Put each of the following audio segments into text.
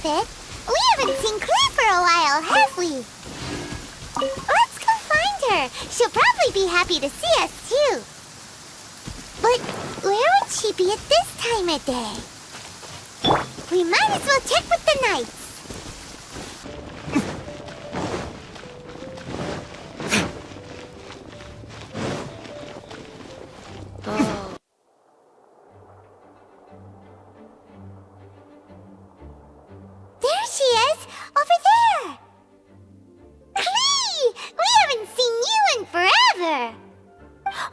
it. We haven't seen Clee for a while, have we? Let's go find her. She'll probably be happy to see us, too. But where would she be at this time of day? We might as well check with the knights. There she is, over there. Clee! We haven't seen you in forever.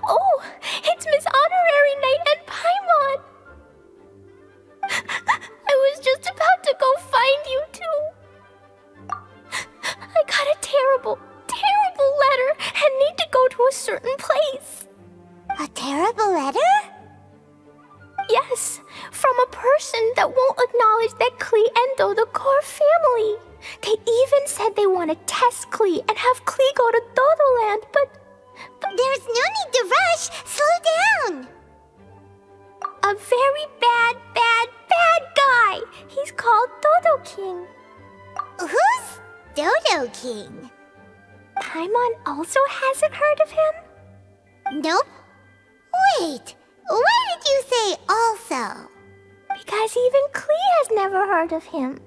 Oh, it's Miss Honorary Knight and Paimon. I was just about to go find you two. I got a terrible, terrible letter and need to go to a certain place. A terrible letter? Yes, from a person that won't acknowledge that Klee and Dodo-King are family. They even said they want to test Klee and have Klee go to Dodo-Land, but There's no need to rush. Slow down. a very bad, bad, bad guy. He's called Dodo-King. Who's Dodo-King? Paimon also hasn't heard of him? Nope. Wait, why did you say also? Because even Klee has never heard of him.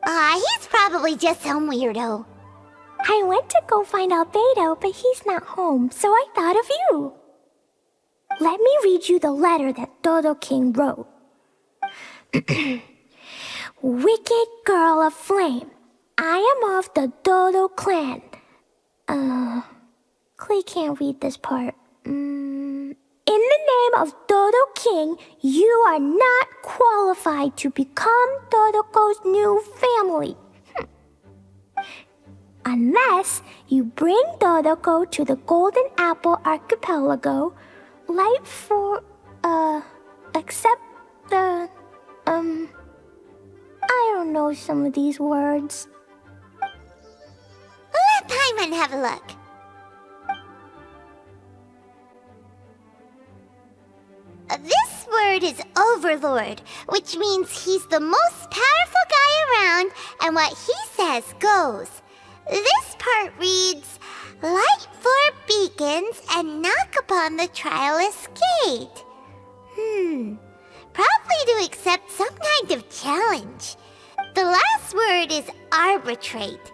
He's probably just some weirdo. I went to go find Albedo, but he's not home, so I thought of you. Let me read you the letter that Dodo-King wrote. Wicked girl of flame, I am of the Dodo clan. Klee can't read this part. In the name of Dodo-King, you are not qualified to become Dodo-Ko's new family. Unless you bring Dodo-Ko to the Golden Apple Archipelago, light for, except the, I don't know some of these words. Let Paimon have a look. This word is Overlord, which means he's the most powerful guy around, and what he says goes. This part reads, light four beacons and knock upon the trialless gate. Probably to accept some kind of challenge. The last word is arbitrate,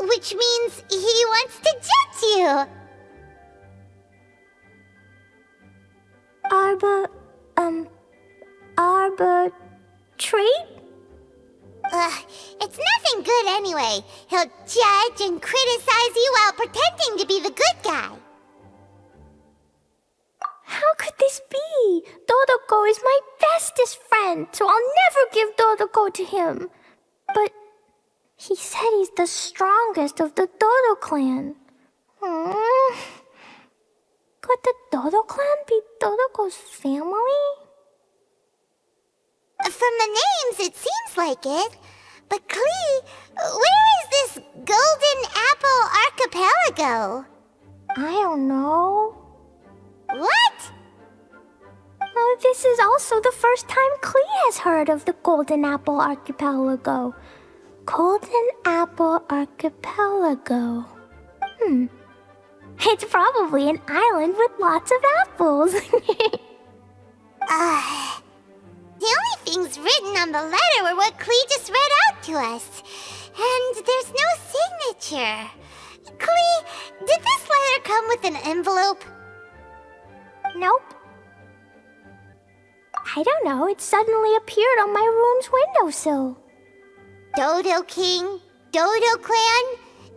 which means he wants to judge you. Arbitrate? It's nothing good anyway. He'll judge and criticize you while pretending to be the good guy. How could this be? Dodo-Ko is my bestest friend, so I'll never give Dodo-Ko to him. But he said he's the strongest of the Dodo clan. Could the Dodo clan be Dodo-Ko's family? From the names, it seems like it. But Klee, where is this Golden Apple Archipelago? I don't know. What? This is also the first time Klee has heard of the Golden Apple Archipelago. Golden Apple Archipelago. It's probably an island with lots of apples. The only things written on the letter were what Klee just read out to us. And there's no signature. Klee, did this letter come with an envelope? Nope. I don't know, it suddenly appeared on my room's windowsill. Dodo-King? Dodo-Clan?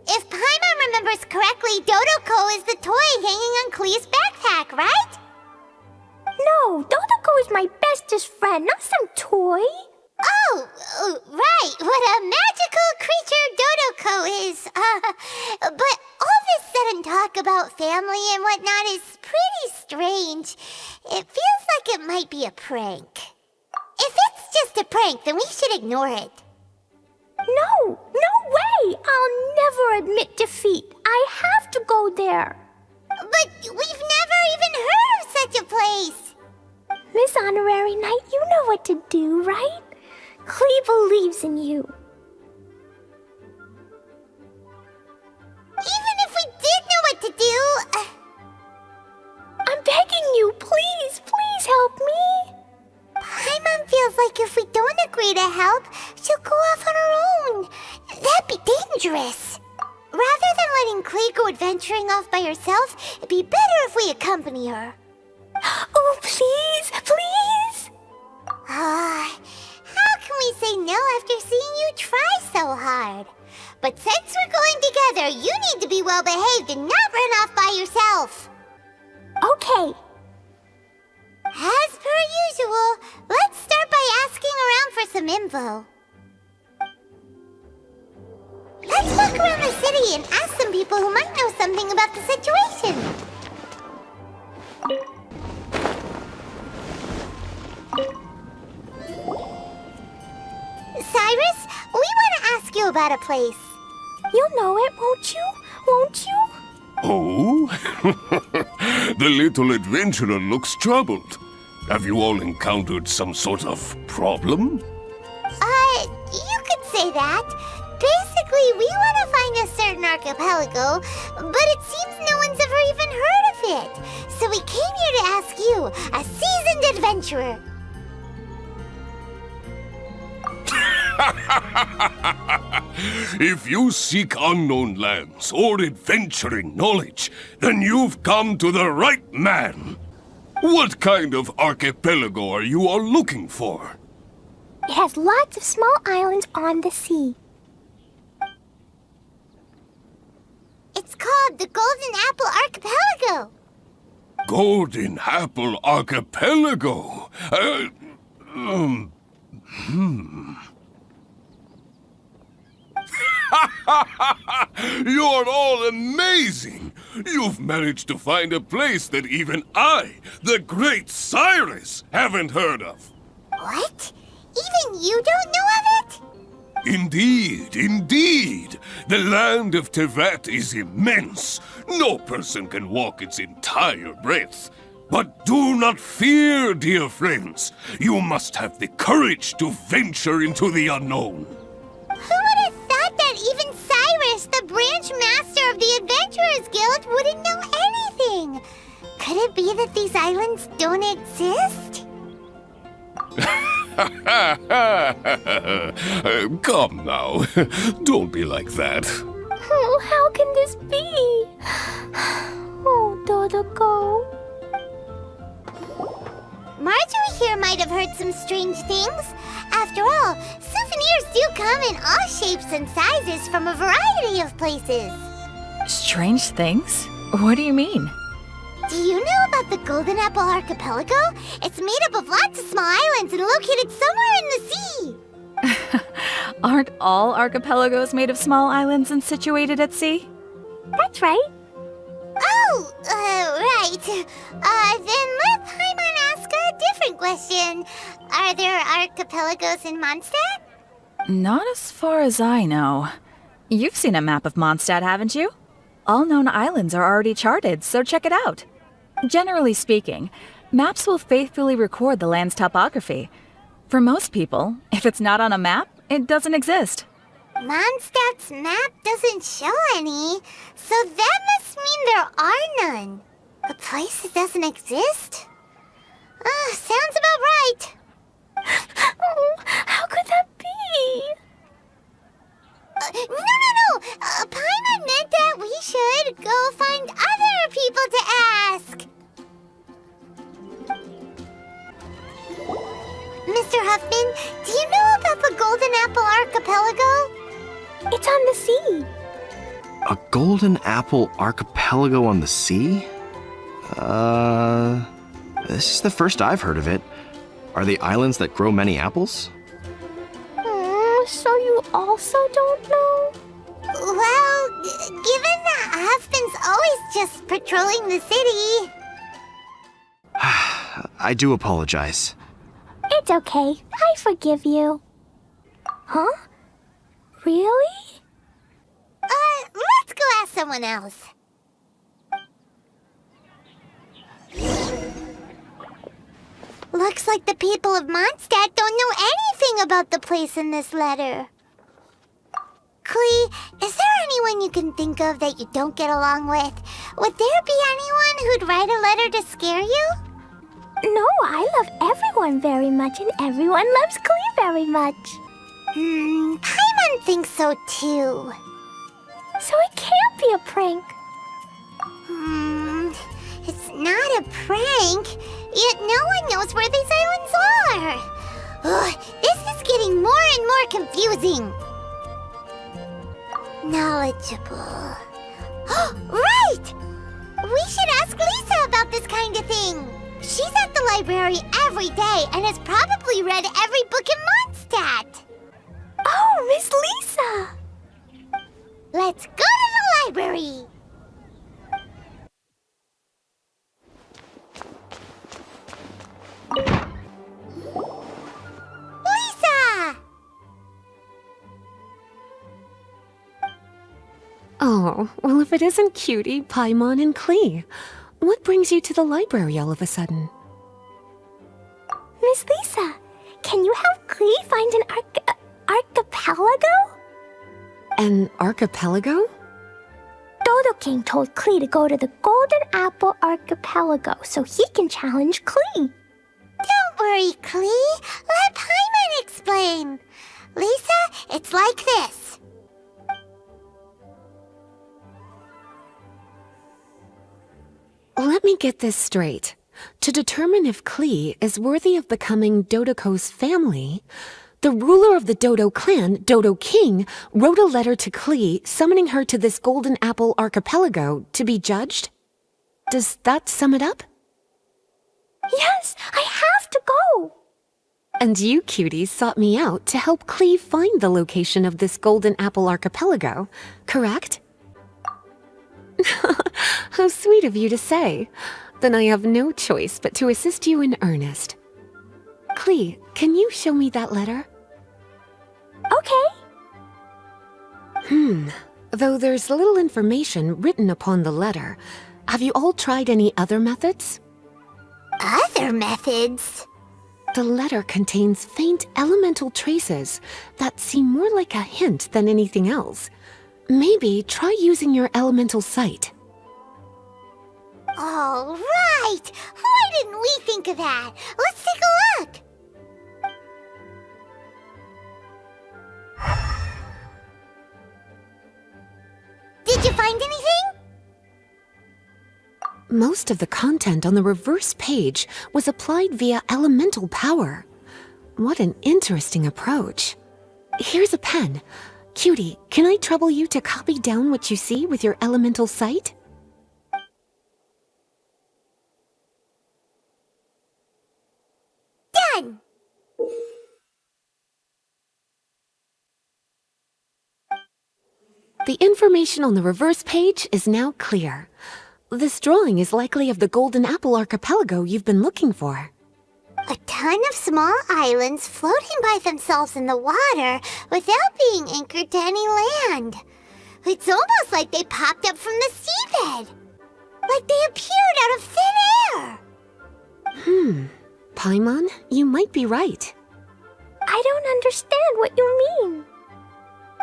If Paimon remembers correctly, Dodo-Ko is the toy hanging on Klee's backpack, right? No, Dodo-Ko is my bestest friend, not some toy. Oh, right. What a magical creature Dodo-Ko is. But all this sudden talk about family and whatnot is pretty strange. It feels like it might be a prank. If it's just a prank, then we should ignore it. No way! I'll never admit defeat. I have to go there. But we've never even heard of such a place. Miss Honorary Knight, you know what to do, right? Clee believes in you. Even if we did know what to do... I'm begging you, please, please help me. Paimon feels like if we don't agree to help, she'll go off on her own. That'd be dangerous. Rather than letting Clee go adventuring off by herself, it'd be better if we accompany her. Oh, please, please. How can we say no after seeing you try so hard? But since we're going together, you need to be well behaved and not run off by yourself. Okay. As per usual, let's start by asking around for some info. Let's walk around the city and ask some people who might know something about the situation. Cyrus, we want to ask you about a place. You'll know it, won't you? Won't you? Oh? The little adventurer looks troubled. Have you all encountered some sort of problem? You could say that. Basically, we want to find a certain archipelago, but it seems no one's ever even heard of it. So we came here to ask you, a seasoned adventurer. If you seek unknown lands or adventuring knowledge, then you've come to the right man. What kind of archipelago are you all looking for? It has lots of small islands on the sea. It's called the Golden Apple Archipelago. Golden Apple Archipelago? You're all amazing! You've managed to find a place that even I, the great Cyrus, haven't heard of. What? Even you don't know of it? Indeed, indeed. The land of Tevat is immense. No person can walk its entire breadth. But do not fear, dear friends. You must have the courage to venture into the unknown. Who would have thought that even Cyrus, the branch master of the Adventurers Guild, wouldn't know anything? Could it be that these islands don't exist? Come now. Don't be like that. Oh, how can this be? Oh, Dodo-Ko. Marjorie here might have heard some strange things. After all, souvenirs do come in all shapes and sizes from a variety of places. Strange things? What do you mean? Do you know about the Golden Apple Archipelago? It's made up of lots of small islands and located somewhere in the sea. Aren't all archipelagos made of small islands and situated at sea? That's right. Oh, right. Then let Paimon ask a different question. Are there archipelagos in Mondstadt? Not as far as I know. You've seen a map of Mondstadt, haven't you? All known islands are already charted, so check it out. Generally speaking, maps will faithfully record the land's topography. For most people, if it's not on a map, it doesn't exist. Mondstadt's map doesn't show any, so that must mean there are none. A place that doesn't exist? Sounds about right. Oh, how could that be? No. Paimon meant that we should go find other people to ask. Mr. Huffman, do you know about the Golden Apple Archipelago? It's on the sea. A golden apple archipelago on the sea? This is the first I've heard of it. Are they islands that grow many apples? So you also don't know? Well, given that Huffman's always just patrolling the city... I do apologize. It's okay. I forgive you. Huh? Really? Let's go ask someone else. Looks like the people of Mondstadt don't know anything about the place in this letter. Clee, is there anyone you can think of that you don't get along with? Would there be anyone who'd write a letter to scare you? No, I love everyone very much, and everyone loves Klee very much. Paimon thinks so too. So it can't be a prank. It's not a prank, yet no one knows where these islands are. Ugh, this is getting more and more confusing. Knowledgeable. Right! We should ask Lisa about this kind of thing. She's at the library every day and has probably read every book in Mondstadt. Oh, Miss Lisa! Let's go to the library. Lisa! Oh, well, if it isn't Cutie, Paimon, and Klee, what brings you to the library all of a sudden? Miss Lisa, can you help Klee find an archipelago? An archipelago? Dodo-King told Klee to go to the Golden Apple Archipelago so he can challenge Klee. Don't worry, Klee. Let Paimon explain. Lisa, it's like this. Let me get this straight. To determine if Klee is worthy of becoming Dodo-Ko's family, the ruler of the Dodo clan, Dodo-King, wrote a letter to Klee summoning her to this Golden Apple Archipelago to be judged? Does that sum it up? Yes, I have to go. And you, cuties, sought me out to help Klee find the location of this Golden Apple Archipelago, correct? How sweet of you to say. Then I have no choice but to assist you in earnest. Klee, can you show me that letter? Okay. Though there's little information written upon the letter, have you all tried any other methods? Other methods? The letter contains faint elemental traces that seem more like a hint than anything else. Maybe try using your elemental sight. All right! Why didn't we think of that? Let's take a look! Did you find anything? Most of the content on the reverse page was applied via elemental power. What an interesting approach. Here's a pen. Cutie, can I trouble you to copy down what you see with your elemental sight? Done! The information on the reverse page is now clear. This drawing is likely of the Golden Apple Archipelago you've been looking for. A ton of small islands floating by themselves in the water without being anchored to any land. It's almost like they popped up from the seabed. Like they appeared out of thin air. Paimon, you might be right. I don't understand what you mean.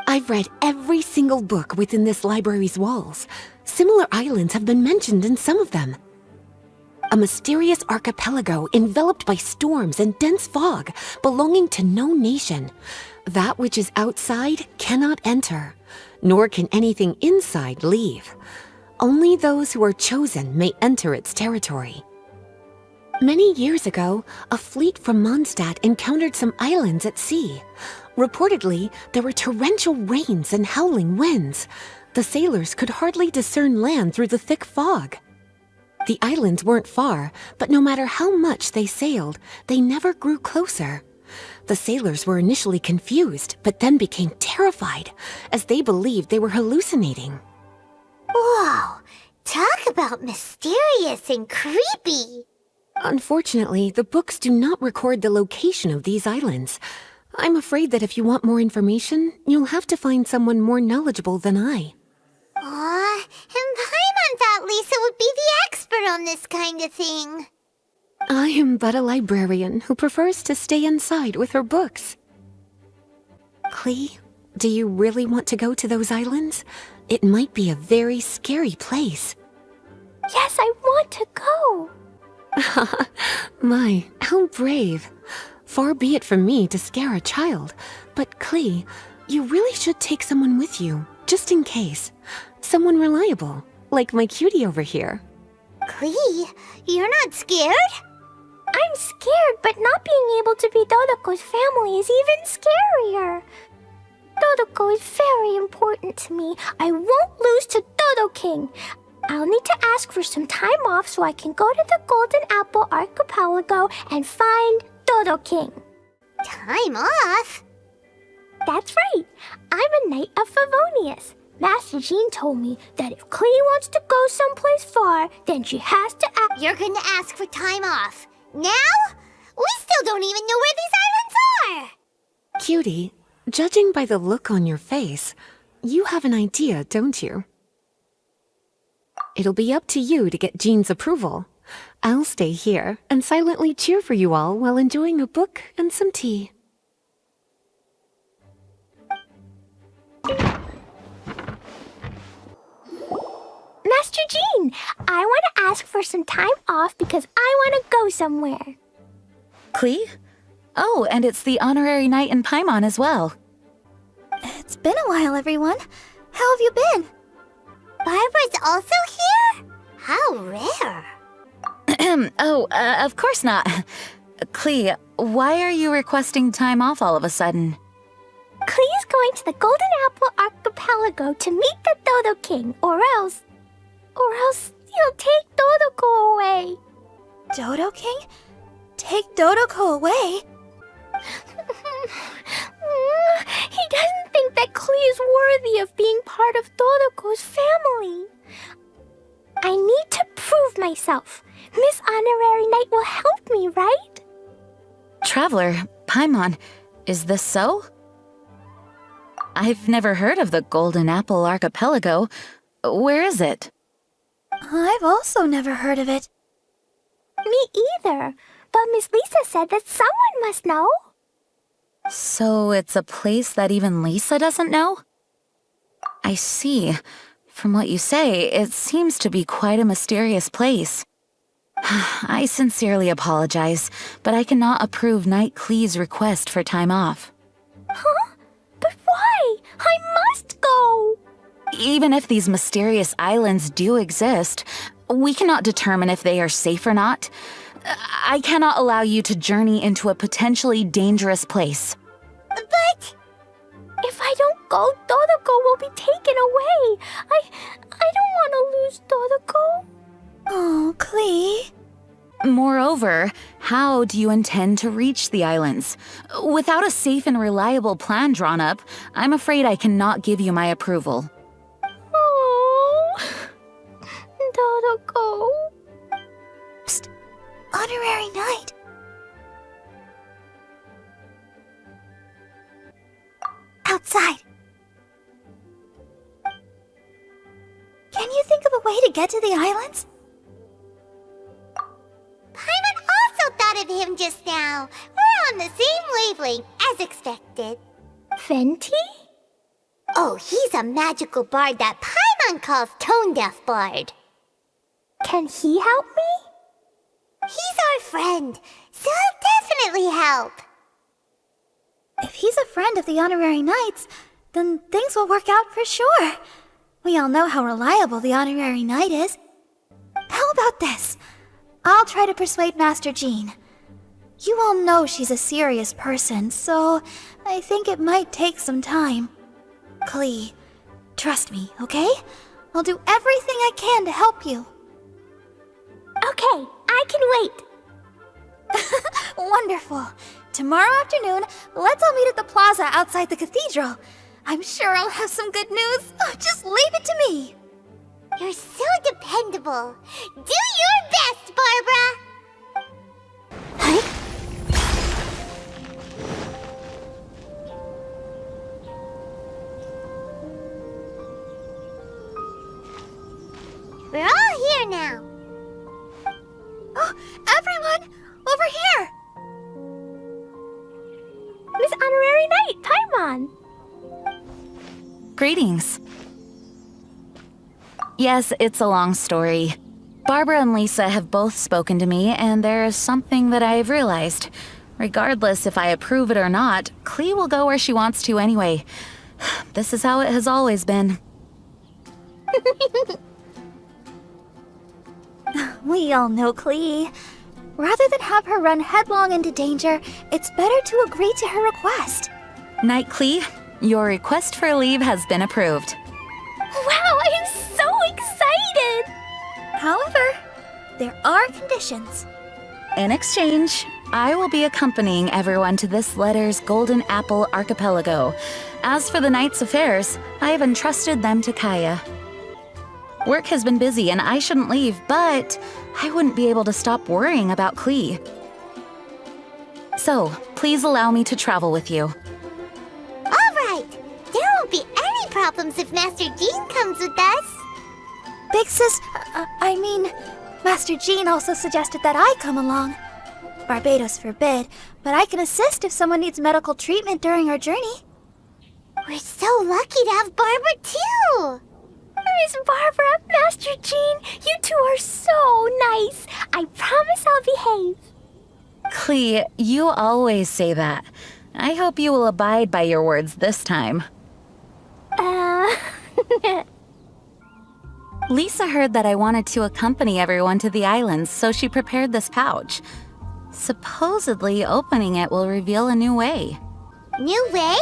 I've read every single book within this library's walls. Similar islands have been mentioned in some of them. A mysterious archipelago enveloped by storms and dense fog, belonging to no nation. That which is outside cannot enter, nor can anything inside leave. Only those who are chosen may enter its territory. Many years ago, a fleet from Mondstadt encountered some islands at sea. Reportedly, there were torrential rains and howling winds. The sailors could hardly discern land through the thick fog. The islands weren't far, but no matter how much they sailed, they never grew closer. The sailors were initially confused, but then became terrified, as they believed they were hallucinating. Whoa! Talk about mysterious and creepy! Unfortunately, the books do not record the location of these islands. I'm afraid that if you want more information, you'll have to find someone more knowledgeable than I. Aw, and Paimon thought Lisa would be the expert on this kind of thing. I am but a librarian who prefers to stay inside with her books. Clee, do you really want to go to those islands? It might be a very scary place. Yes, I want to go. My, how brave. Far be it from me to scare a child, but Clee, you really should take someone with you, just in case. Someone reliable, like my cutie over here. Clee, you're not scared? I'm scared, but not being able to be Dodo-Ko's family is even scarier. Dodo-Ko is very important to me. I won't lose to Dodo-King. I'll need to ask for some time off so I can go to the Golden Apple Archipelago and find Dodo-King. Time off? That's right. I'm a Knight of Favonius. Master Jean told me that if Clee wants to go someplace far, then she has to ask. You're gonna ask for time off. Now? We still don't even know where these islands are! Cutie, judging by the look on your face, you have an idea, don't you? It'll be up to you to get Jean's approval. I'll stay here and silently cheer for you all while enjoying a book and some tea. Master Jean, I want to ask for some time off because I want to go somewhere. Clee? Oh, and it's the honorary knight in Paimon as well. It's been a while, everyone. How have you been? Barbara's also here? How rare. Of course not. Clee, why are you requesting time off all of a sudden? Clee is going to the Golden Apple Archipelago to meet the Dodo-King, or else he'll take Dodo-Ko away. Dodo-King? Take Dodo-Ko away? He doesn't think that Clee is worthy of being part of Dodo-Ko's family. I need to prove myself. Miss Honorary Knight will help me, right? Traveler, Paimon, is this so? I've never heard of the Golden Apple Archipelago. Where is it? I've also never heard of it. Me either. But Miss Lisa said that someone must know. So it's a place that even Lisa doesn't know? I see. From what you say, it seems to be quite a mysterious place. I sincerely apologize, but I cannot approve Knight Clee's request for time off. Huh? But why? I must go! Even if these mysterious islands do exist, we cannot determine if they are safe or not. I cannot allow you to journey into a potentially dangerous place. But if I don't go, Dodo-Ko will be taken away. I don't want to lose Dodo-Ko. oh, Clee. Moreover, how do you intend to reach the islands? Without a safe and reliable plan drawn up, I'm afraid I cannot give you my approval. Oh, Dodo-Ko. Psst. Honorary Knight. Outside. Can you think of a way to get to the islands? Paimon also thought of him just now. We're on the same wavelength, as expected. Fenty? Oh, he's a magical bard that Paimon calls Tone Deaf Bard. Can he help me? He's our friend, so he'll definitely help. If he's a friend of the Honorary Knights, then things will work out for sure. We all know how reliable the Honorary Knight is. How about this? I'll try to persuade Master Jean. You all know she's a serious person, so I think it might take some time. Clee, trust me, okay? I'll do everything I can to help you. Okay, I can wait. Wonderful. Tomorrow afternoon, let's all meet at the plaza outside the cathedral. I'm sure I'll have some good news. Oh, just leave it to me. You're so dependable. Do your best, Barbara. Huh? We're all here now. Oh, everyone! Greetings. Yes, it's a long story. Barbara and Lisa have both spoken to me, and there is something that I have realized. Regardless if I approve it or not, Clee will go where she wants to anyway. This is how it has always been. We all know Clee. Rather than have her run headlong into danger, it's better to agree to her request. Night, Clee. Your request for leave has been approved. Wow, I'm so excited! However, there are conditions. In exchange, I will be accompanying everyone to this letter's Golden Apple Archipelago. As for the night's affairs, I have entrusted them to Kaya. Work has been busy and I shouldn't leave, but I wouldn't be able to stop worrying about Clee. So, please allow me to travel with you. All right. There won't be any problems if Master Jean comes with us. Big Sis, Master Jean also suggested that I come along. Barbados forbid, but I can assist if someone needs medical treatment during our journey. We're so lucky to have Barbara, too. Miss Barbara, Master Jean, you two are so nice. I promise I'll behave. Clee, you always say that. I hope you will abide by your words this time. Lisa heard that I wanted to accompany everyone to the islands, so she prepared this pouch. Supposedly, opening it will reveal a new way. New way?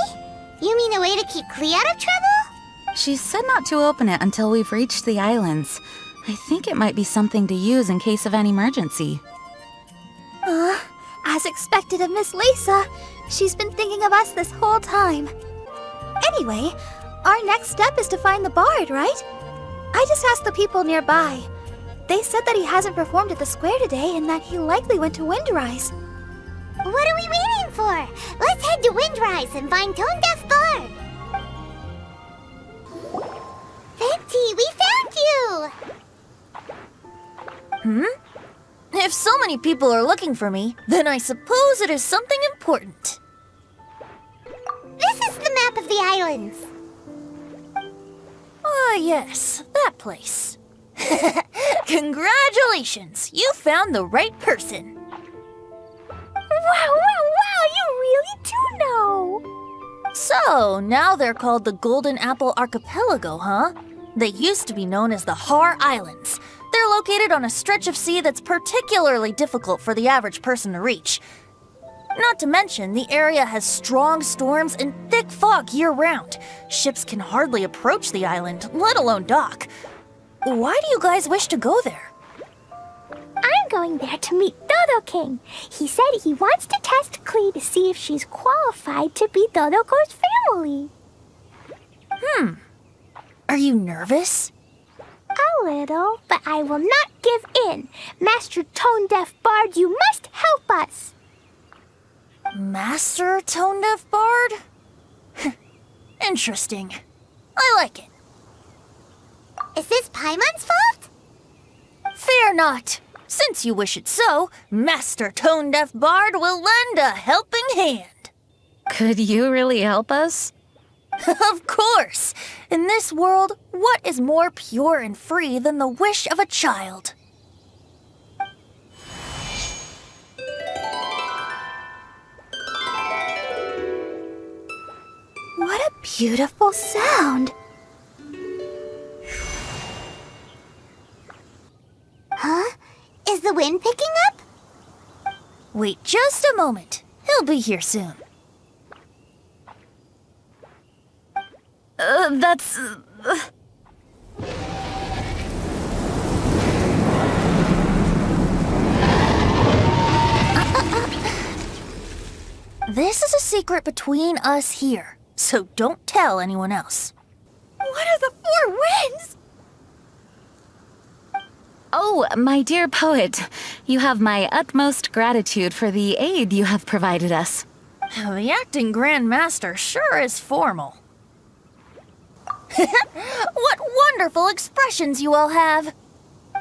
You mean a way to keep Clee out of trouble? She said not to open it until we've reached the islands. I think it might be something to use in case of an emergency. As expected of Miss Lisa, she's been thinking of us this whole time. Anyway, our next step is to find the bard, right? I just asked the people nearby. They said that he hasn't performed at the square today and that he likely went to Windrise. What are we waiting for? Let's head to Windrise and find Tone Deaf Bard. Venti, we found you! If so many people are looking for me, then I suppose it is something important. This is the map of the islands. Ah, yes, that place. Congratulations, you found the right person. Wow, you really do know. So, now they're called the Golden Apple Archipelago, huh? They used to be known as the Har Islands. They're located on a stretch of sea that's particularly difficult for the average person to reach. Not to mention, the area has strong storms and thick fog year-round. Ships can hardly approach the island, let alone dock. Why do you guys wish to go there? I'm going there to meet Dodo-King. He said he wants to test Clee to see if she's qualified to be Dodoko's family. Are you nervous? A little, but I will not give in. Master Tone Deaf Bard, you must help us. Master Tone Deaf Bard? Interesting. I like it. Is this Paimon's fault? Fear not. Since you wish it so, Master Tone Deaf Bard will lend a helping hand. Could you really help us? Of course! In this world, what is more pure and free than the wish of a child? What a beautiful sound. Huh? Is the wind picking up? Wait just a moment. He'll be here soon. That's... This is a secret between us here, so don't tell anyone else. What are the four winds? Oh, my dear poet, you have my utmost gratitude for the aid you have provided us. The acting Grand Master sure is formal. What wonderful expressions you all have!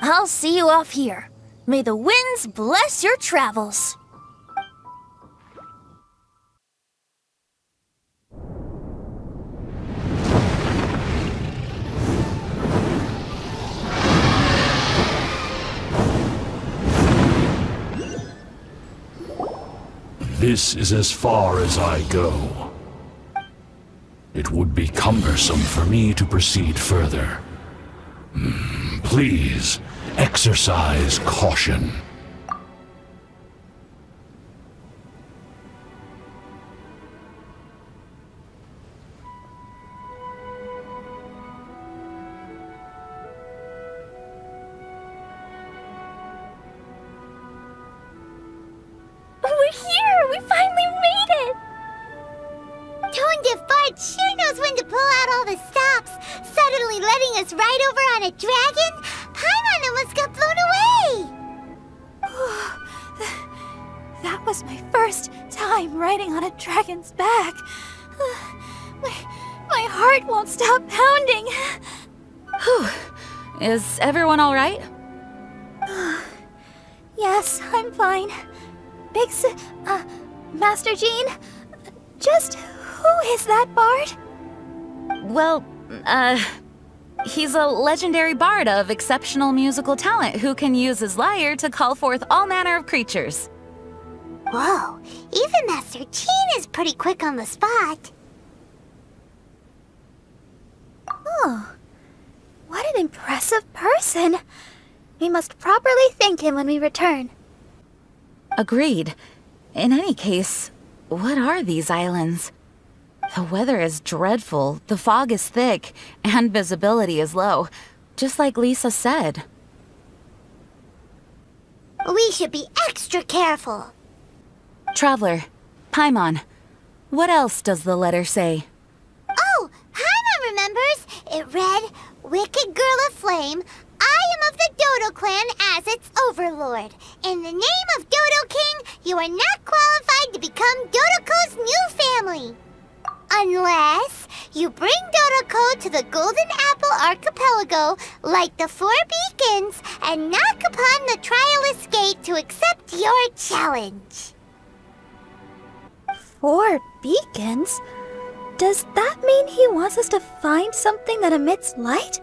I'll see you off here. May the winds bless your travels. This is as far as I go. It would be cumbersome for me to proceed further. Please, exercise caution. We're here! We finally made it! Tone Defart sure knows when to pull out all the stops, suddenly letting us ride over on a dragon. Paimon almost got blown away! That was my first time riding on a dragon's back. My heart won't stop pounding. Whew. Is everyone all right? Yes, I'm fine. Master Jean, just who is that bard? Well, he's a legendary bard of exceptional musical talent who can use his lyre to call forth all manner of creatures. Whoa, even Master Jean is pretty quick on the spot. Oh, what an impressive person. We must properly thank him when we return. Agreed. In any case, what are these islands? The weather is dreadful, the fog is thick, and visibility is low, just like Lisa said. We should be extra careful. Traveler, Paimon, what else does the letter say? Oh, Paimon remembers. It read, Wicked Girl of Flame, I am of the Dodo clan as its overlord. In the name of Dodo-King, you are not qualified to become Dodoco's new family. Unless you bring Dodo-Co to the Golden Apple Archipelago, light the 4 beacons, and knock upon the Trialist Gate to accept your challenge. 4 beacons? Does that mean he wants us to find something that emits light?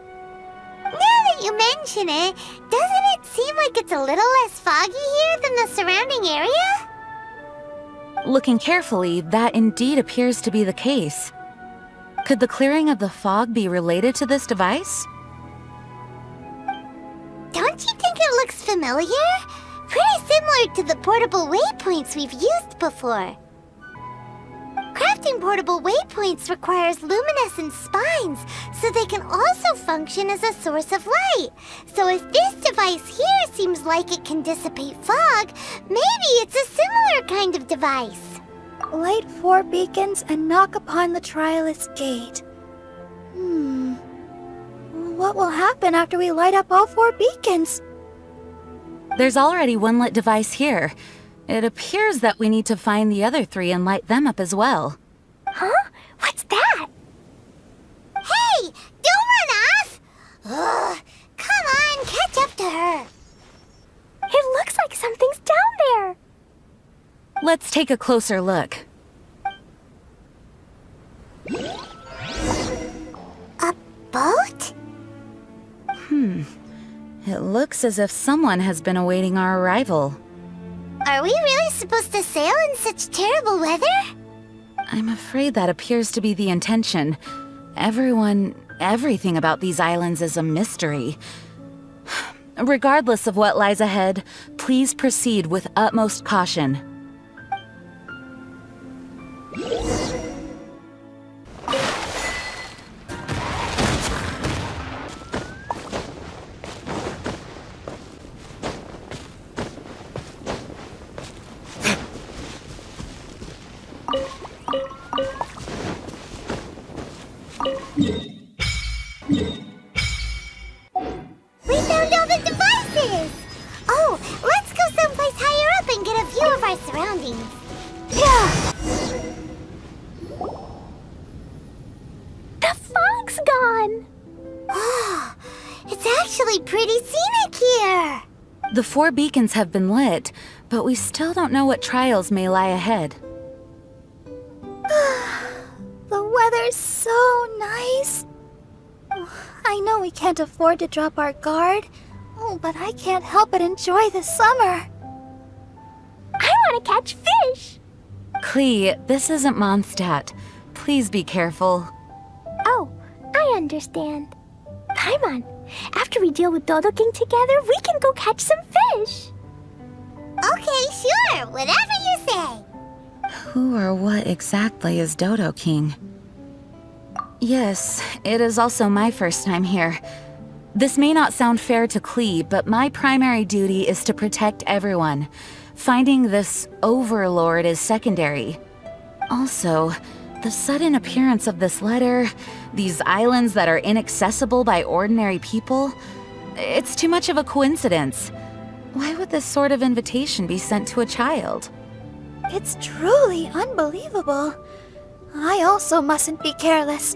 Now that you mention it, doesn't it seem like it's a little less foggy here than the surrounding area? Looking carefully, that indeed appears to be the case. Could the clearing of the fog be related to this device? Don't you think it looks familiar? Pretty similar to the portable waypoints we've used before. Crafting portable waypoints requires luminescent spines, so they can also function as a source of light. So if this device here seems like it can dissipate fog, maybe it's a similar kind of device. Light 4 beacons and knock upon the Trialist Gate. What will happen after we light up all 4 beacons? There's already one lit device here. It appears that we need to find the other 3 and light them up as well. Huh? What's that? Hey, don't run off! Ugh, come on, catch up to her. It looks like something's down there. Let's take a closer look. A boat? It looks as if someone has been awaiting our arrival. Are we really supposed to sail in such terrible weather? I'm afraid that appears to be the intention. Everything about these islands is a mystery. Regardless of what lies ahead, please proceed with utmost caution. We found all the devices! Oh, let's go someplace higher up and get a view of our surroundings. The fog's gone. Oh, it's actually pretty scenic here. The 4 beacons have been lit, but we still don't know what trials may lie ahead. The weather's so nice. I know we can't afford to drop our guard, but I can't help but enjoy the summer. I want to catch fish. Klee, this isn't Mondstadt. Please be careful. Oh, I understand. Paimon, after we deal with Dodo-King together, we can go catch some fish. Okay, sure. Whatever you say. Who or what exactly is Dodo-King? Yes, it is also my first time here. This may not sound fair to Klee, but my primary duty is to protect everyone. Finding this overlord is secondary. Also, the sudden appearance of this letter, these islands that are inaccessible by ordinary people, it's too much of a coincidence. Why would this sort of invitation be sent to a child? It's truly unbelievable. I also mustn't be careless.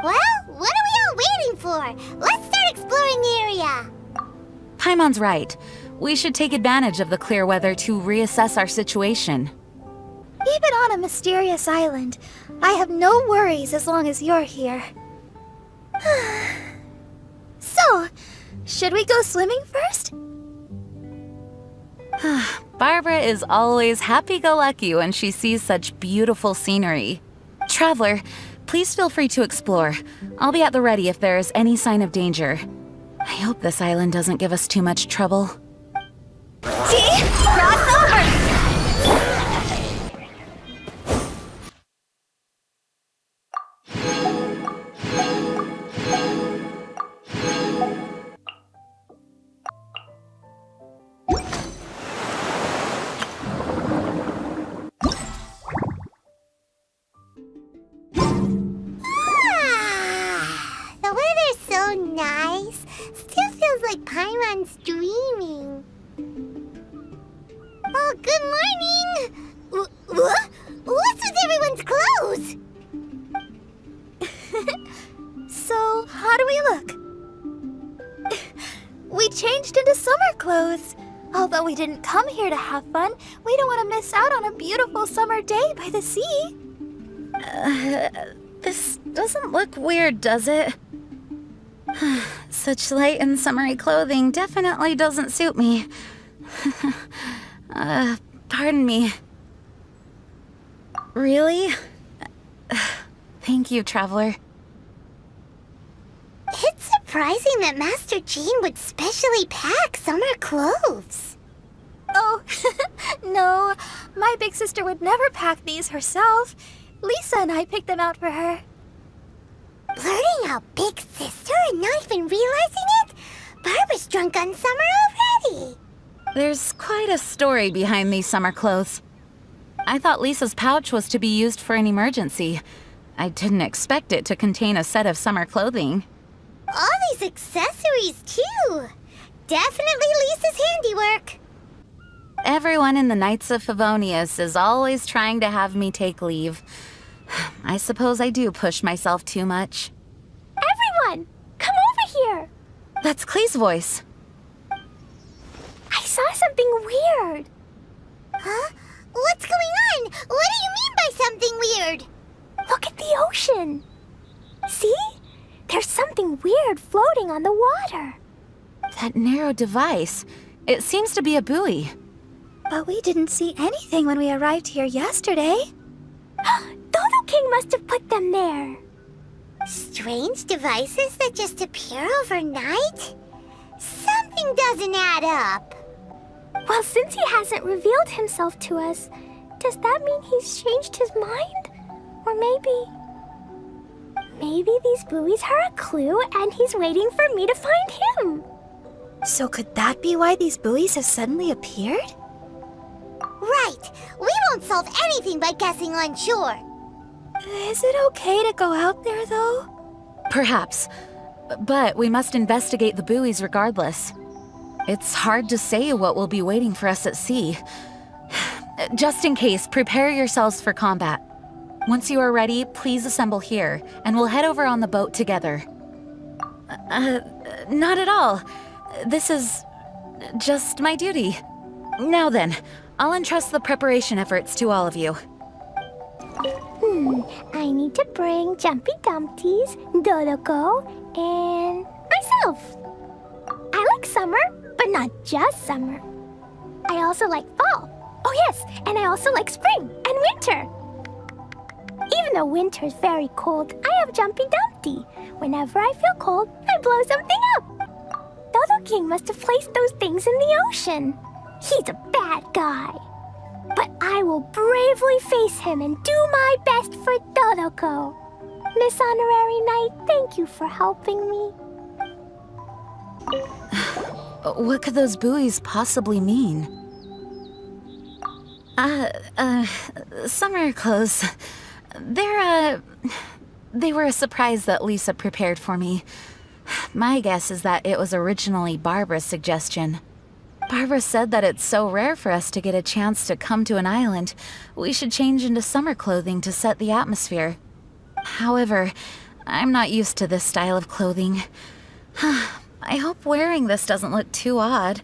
Well, what are we all waiting for? Let's start exploring the area. Paimon's right. We should take advantage of the clear weather to reassess our situation. Even on a mysterious island, I have no worries as long as you're here. So, should we go swimming first? Barbara is always happy-go-lucky when she sees such beautiful scenery. Traveler, please feel free to explore. I'll be at the ready if there is any sign of danger. I hope this island doesn't give us too much trouble. See? Cross over! The weather's so nice. Still feels like Paimon's dreaming. Oh, good morning! What? What's with everyone's clothes? So, how do we look? We changed into summer clothes. Although we didn't come here to have fun, we don't want to miss out on a beautiful summer day by the sea. This doesn't look weird, does it? Such light and summery clothing definitely doesn't suit me. Pardon me. Really? Thank you, Traveler. It's surprising that Master Jean would specially pack summer clothes. Oh, no. My big sister would never pack these herself. Lisa and I picked them out for her. Blurting out big sister and not even realizing it? Barbara's drunk on summer already. There's quite a story behind these summer clothes. I thought Lisa's pouch was to be used for an emergency. I didn't expect it to contain a set of summer clothing. All these accessories, too. Definitely Lisa's handiwork. Everyone in the Knights of Favonius is always trying to have me take leave. I suppose I do push myself too much. Everyone, come over here. That's Klee's voice. I saw something weird. Huh? What's going on? What do you mean by something weird? Look at the ocean. See? There's something weird floating on the water. That narrow device. It seems to be a buoy. But we didn't see anything when we arrived here yesterday. Dodo-King must have put them there. Strange devices that just appear overnight? Something doesn't add up. Well, since he hasn't revealed himself to us, does that mean he's changed his mind? Or maybe these buoys are a clue and he's waiting for me to find him. So could that be why these buoys have suddenly appeared? Right. We won't solve anything by guessing on shore. Is it okay to go out there, though? Perhaps. But we must investigate the buoys regardless. It's hard to say what will be waiting for us at sea. Just in case, prepare yourselves for combat. Once you are ready, please assemble here, and we'll head over on the boat together. Not at all. This is just my duty. Now then, I'll entrust the preparation efforts to all of you. I need to bring Jumpy Dumpties, Dodo-Ko, and myself. I like summer, but not just summer. I also like fall. Oh yes, and I also like spring and winter. Even though winter's very cold, I have Jumpy Dumpty. Whenever I feel cold, I blow something up. Dodo-King must have placed those things in the ocean. He's a bad guy. But I will bravely face him and do my best for Dodo-Ko. Miss Honorary Knight, thank you for helping me. What could those buoys possibly mean? Summer clothes. They were a surprise that Lisa prepared for me. My guess is that it was originally Barbara's suggestion. Barbara said that it's so rare for us to get a chance to come to an island, we should change into summer clothing to set the atmosphere. However, I'm not used to this style of clothing. I hope wearing this doesn't look too odd.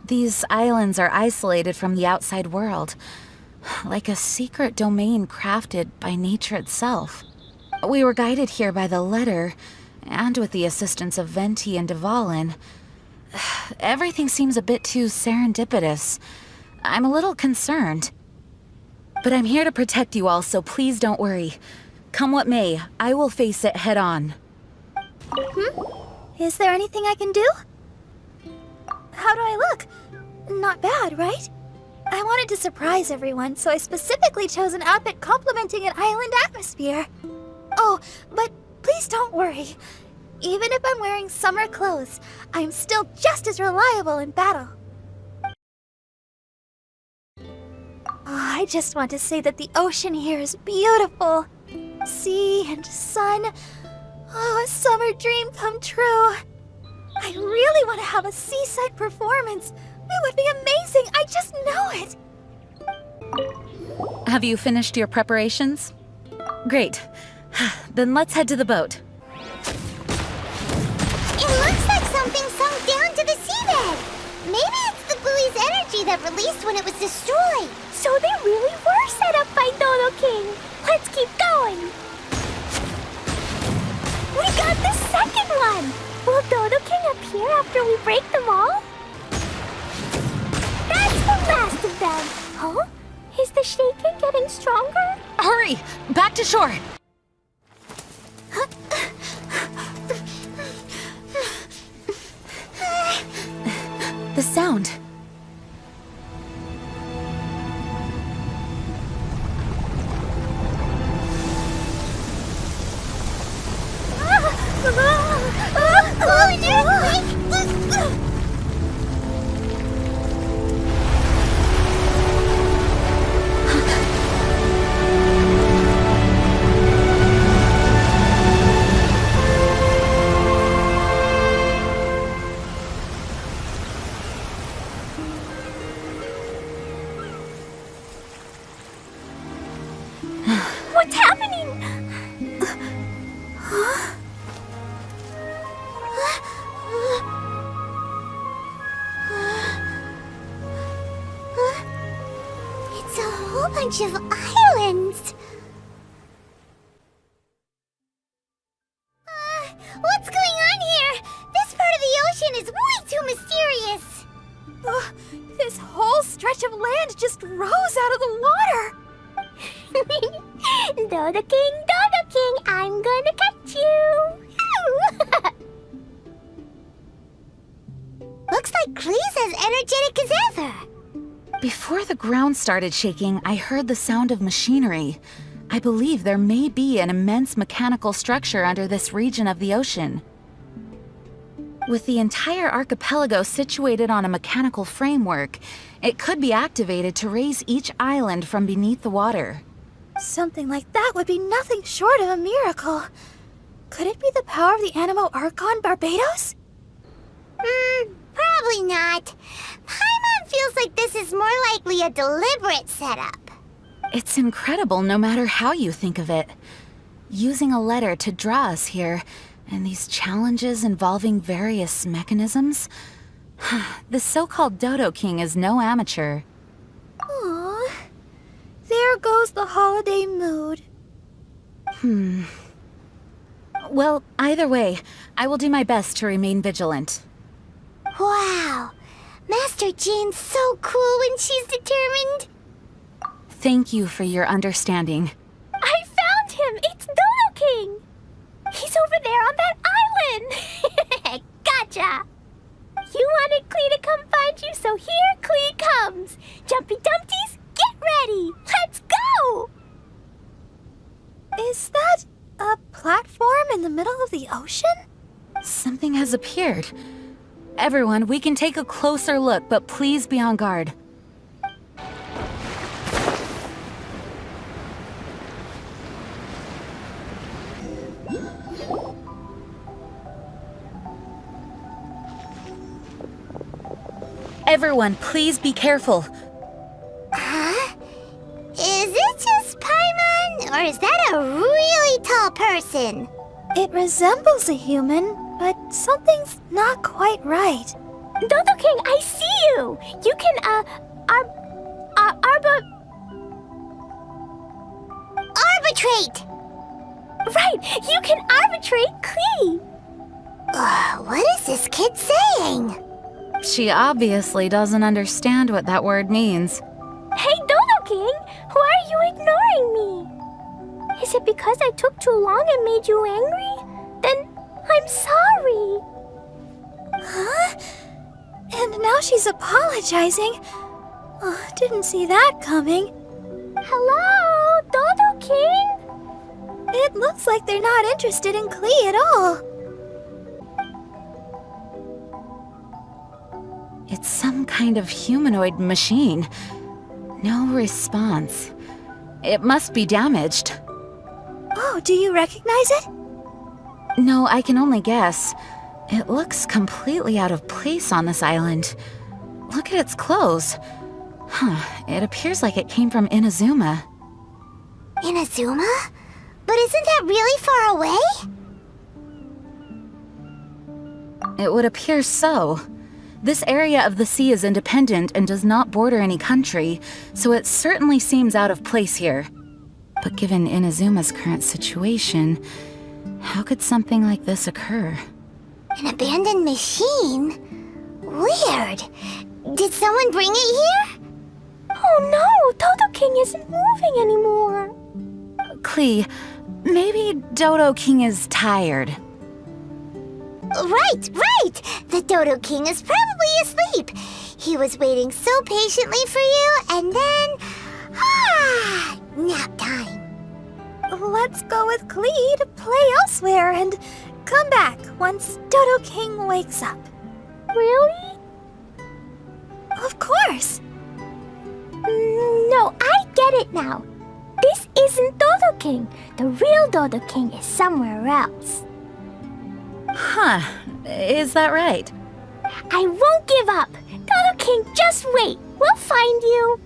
These islands are isolated from the outside world, like a secret domain crafted by nature itself. We were guided here by the letter, and with the assistance of Venti and Dvalin. Everything seems a bit too serendipitous. I'm a little concerned. But I'm here to protect you all, so please don't worry. Come what may, I will face it head on. Is there anything I can do? How do I look? Not bad, right? I wanted to surprise everyone, so I specifically chose an outfit complementing an island atmosphere. Oh, but please don't worry. Even if I'm wearing summer clothes, I'm still just as reliable in battle. I just want to say that the ocean here is beautiful. Sea and sun. Oh, a summer dream come true. I really want to have a seaside performance. It would be amazing. I just know it. Have you finished your preparations? Great. Then let's head to the boat. It looks like something sunk down to the seabed. Maybe it's the buoy's energy that released when it was destroyed. So they really were set up by Dodo-King. Let's keep going. We got the second one. Will Dodo-King appear after we break them all? That's the last of them. Huh? Is the shaking getting stronger? Hurry! Back to shore! The sound. Oh, an earthquake! What's happening? It's a whole bunch of islands. What's going on here? This part of the ocean is way too mysterious. This whole stretch of land just rose out of the water. Dodo-King, Dodo-King, I'm gonna catch you. Looks like Klee's as energetic as ever. Before the ground started shaking, I heard the sound of machinery. I believe there may be an immense mechanical structure under this region of the ocean. With the entire archipelago situated on a mechanical framework, it could be activated to raise each island from beneath the water. Something like that would be nothing short of a miracle. Could it be the power of the Animo Archon Barbados? Probably not. Paimon feels like this is more likely a deliberate setup. It's incredible no matter how you think of it. Using a letter to draw us here, and these challenges involving various mechanisms. The so-called Dodo-King is no amateur. Aww. There goes the holiday mood. Well, either way, I will do my best to remain vigilant. Wow. Master Jean's so cool when she's determined. Thank you for your understanding. I found him! It's Dodo-King! He's over there on that island! Gotcha! You wanted Klee to come find you, so here Klee comes! Jumpy Dumpties, get ready! Let's go! Is that a platform in the middle of the ocean? Something has appeared. Everyone, we can take a closer look, but please be on guard. Everyone, please be careful. Huh? Is it just Paimon, or is that a really tall person? It resembles a human, but something's not quite right. Dodo-King, I see you! You can, Arbitrate! Right, you can arbitrate Klee! What is this kid saying? She obviously doesn't understand what that word means. Hey, Dodo-King! Why are you ignoring me? Is it because I took too long and made you angry? Then I'm sorry. Huh? And now she's apologizing. Oh, didn't see that coming. Hello, Dodo-King? It looks like they're not interested in Klee at all. It's some kind of humanoid machine. No response. It must be damaged. Oh, do you recognize it? No, I can only guess. It looks completely out of place on this island. Look at its clothes. Huh, it appears like it came from Inazuma. Inazuma? But isn't that really far away? It would appear so. This area of the sea is independent and does not border any country, so it certainly seems out of place here. But given Inazuma's current situation, how could something like this occur? An abandoned machine? Weird. Did someone bring it here? Oh no, Dodo-King isn't moving anymore. Klee, maybe Dodo-King is tired. Right! The Dodo-King is probably asleep. He was waiting so patiently for you, and then... nap time. Let's go with Klee to play elsewhere and come back once Dodo-King wakes up. Really? Of course! No, I get it now. This isn't Dodo-King. The real Dodo-King is somewhere else. Huh, is that right? I won't give up. Dodo-King, just wait. We'll find you.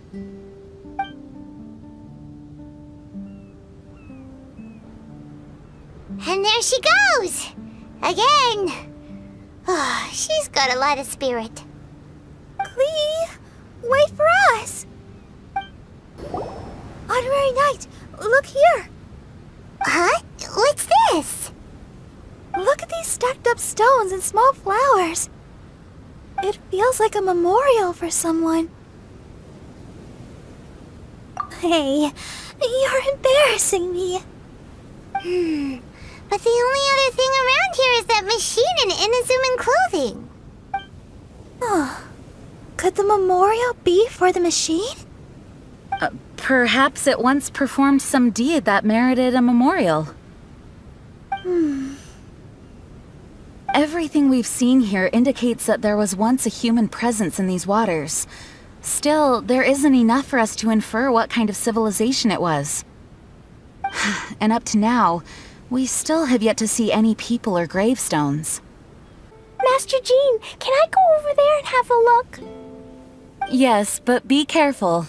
And there she goes! Again! Oh, she's got a lot of spirit. Klee, wait for us! Honorary Knight, look here! Huh? What's this? Look at these stacked up stones and small flowers. It feels like a memorial for someone. Hey, you're embarrassing me. But the only other thing around here is that machine in Inazuman clothing. Oh, could the memorial be for the machine? Perhaps it once performed some deed that merited a memorial. Everything we've seen here indicates that there was once a human presence in these waters. Still, there isn't enough for us to infer what kind of civilization it was. And up to now, we still have yet to see any people or gravestones. Master Jean, can I go over there and have a look? Yes, but be careful.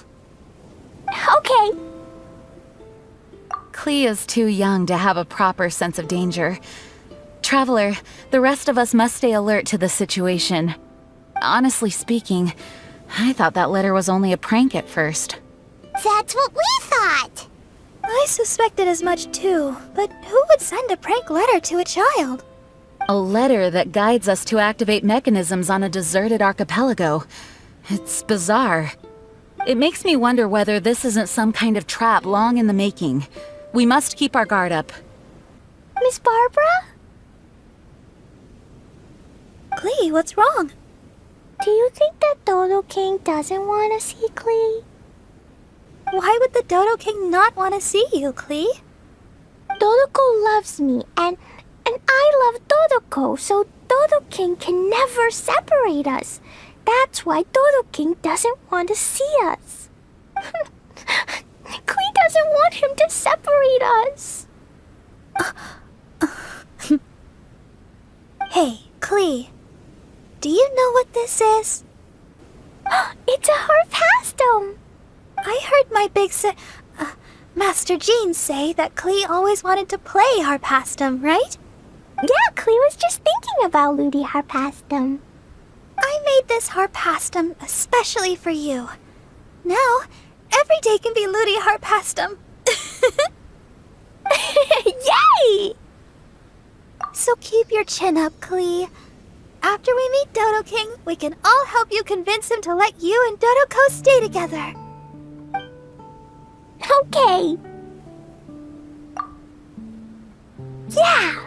Okay. Klee is too young to have a proper sense of danger. Traveler, the rest of us must stay alert to the situation. Honestly speaking, I thought that letter was only a prank at first. That's what we thought! I suspected as much too, but who would send a prank letter to a child? A letter that guides us to activate mechanisms on a deserted archipelago. It's bizarre. It makes me wonder whether this isn't some kind of trap long in the making. We must keep our guard up. Miss Barbara? Klee, what's wrong? Do you think that Dodo-King doesn't want to see Klee? Why would the Dodo-King not want to see you, Klee? Dodo loves me, and I love Dodo, so Dodo-King can never separate us. That's why Dodo-King doesn't want to see us. Klee doesn't want him to separate us. Hey, Klee. Do you know what this is? It's a harpastum. I heard my big Master Jean say that Klee always wanted to play harpastum, right? Yeah, Klee was just thinking about Ludi harpastum. I made this harpastum especially for you. Now, every day can be Ludi harpastum. Yay! So keep your chin up, Klee. After we meet Dodo-King, we can all help you convince him to let you and Dodo stay together. Okay. Yeah!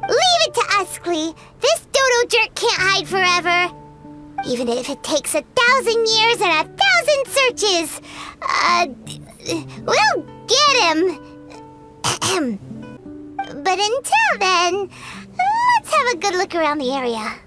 Leave it to us, Klee. This Dodo jerk can't hide forever. Even if it takes 1,000 years and 1,000 searches. We'll get him. But until then, let's have a good look around the area.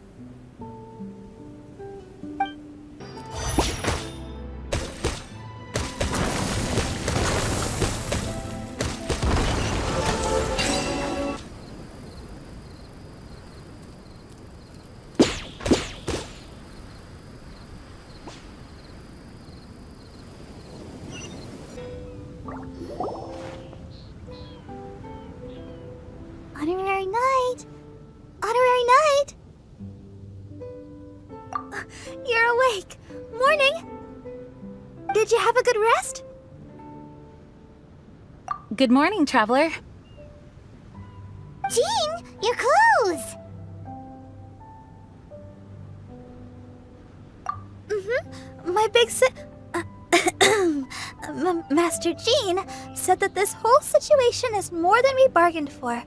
Honorary night. Honorary night. You're awake. Morning. Did you have a good rest? Good morning, traveler. Jean, your clothes. My big Master Jean said that this whole situation is more than we bargained for.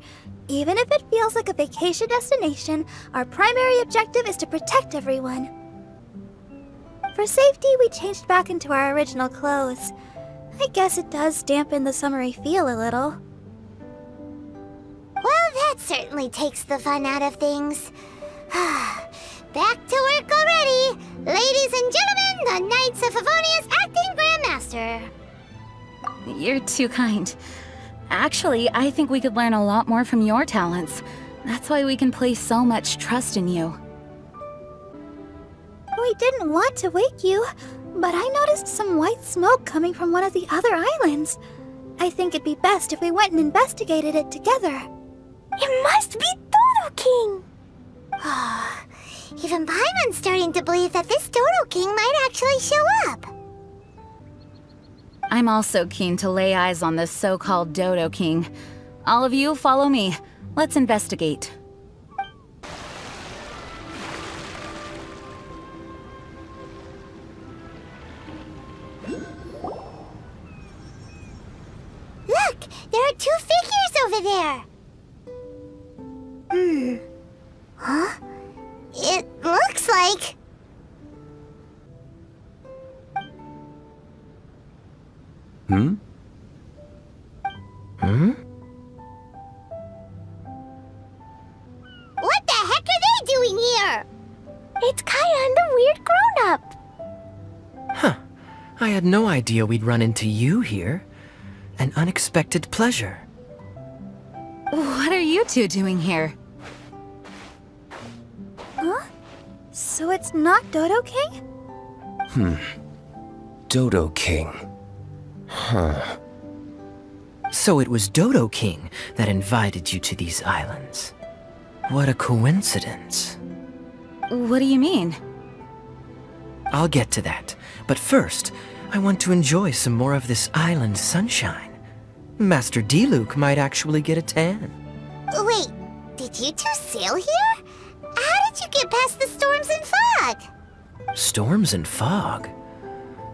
Even if it feels like a vacation destination, our primary objective is to protect everyone. For safety, we changed back into our original clothes. I guess it does dampen the summery feel a little. Well, that certainly takes the fun out of things. Back to work already! Ladies and gentlemen, the Knights of Favonius Acting Grandmaster! You're too kind. Actually, I think we could learn a lot more from your talents. That's why we can place so much trust in you. We didn't want to wake you, but I noticed some white smoke coming from one of the other islands. I think it'd be best if we went and investigated it together. It must be Dodo-King. Even Paimon's starting to believe that this Dodo-King might actually show up. I'm also keen to lay eyes on this so-called Dodo-King. All of you, follow me. Let's investigate. Look, there are 2 figures over there. Huh? It looks like... What the heck are they doing here? It's Kaya and the weird grown-up. Huh. I had no idea we'd run into you here. An unexpected pleasure. What are you two doing here? Huh? So it's not Dodo-King? Dodo-King. Huh. So it was Dodo-King that invited you to these islands. What a coincidence. What do you mean? I'll get to that, but first, I want to enjoy some more of this island sunshine. Master D-Luke might actually get a tan. Wait, did you two sail here? How did you get past the storms and fog? Storms and fog?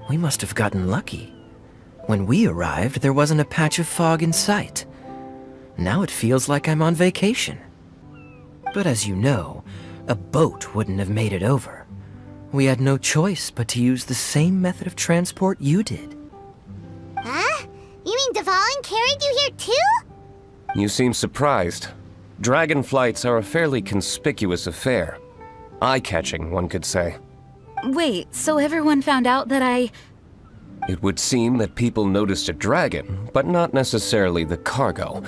We must have gotten lucky. When we arrived, there wasn't a patch of fog in sight. Now it feels like I'm on vacation. But as you know, a boat wouldn't have made it over. We had no choice but to use the same method of transport you did. Huh? You mean Dvalin carried you here too? You seem surprised. Dragon flights are a fairly conspicuous affair. Eye-catching, one could say. Wait, so everyone found out that I... It would seem that people noticed a dragon, but not necessarily the cargo.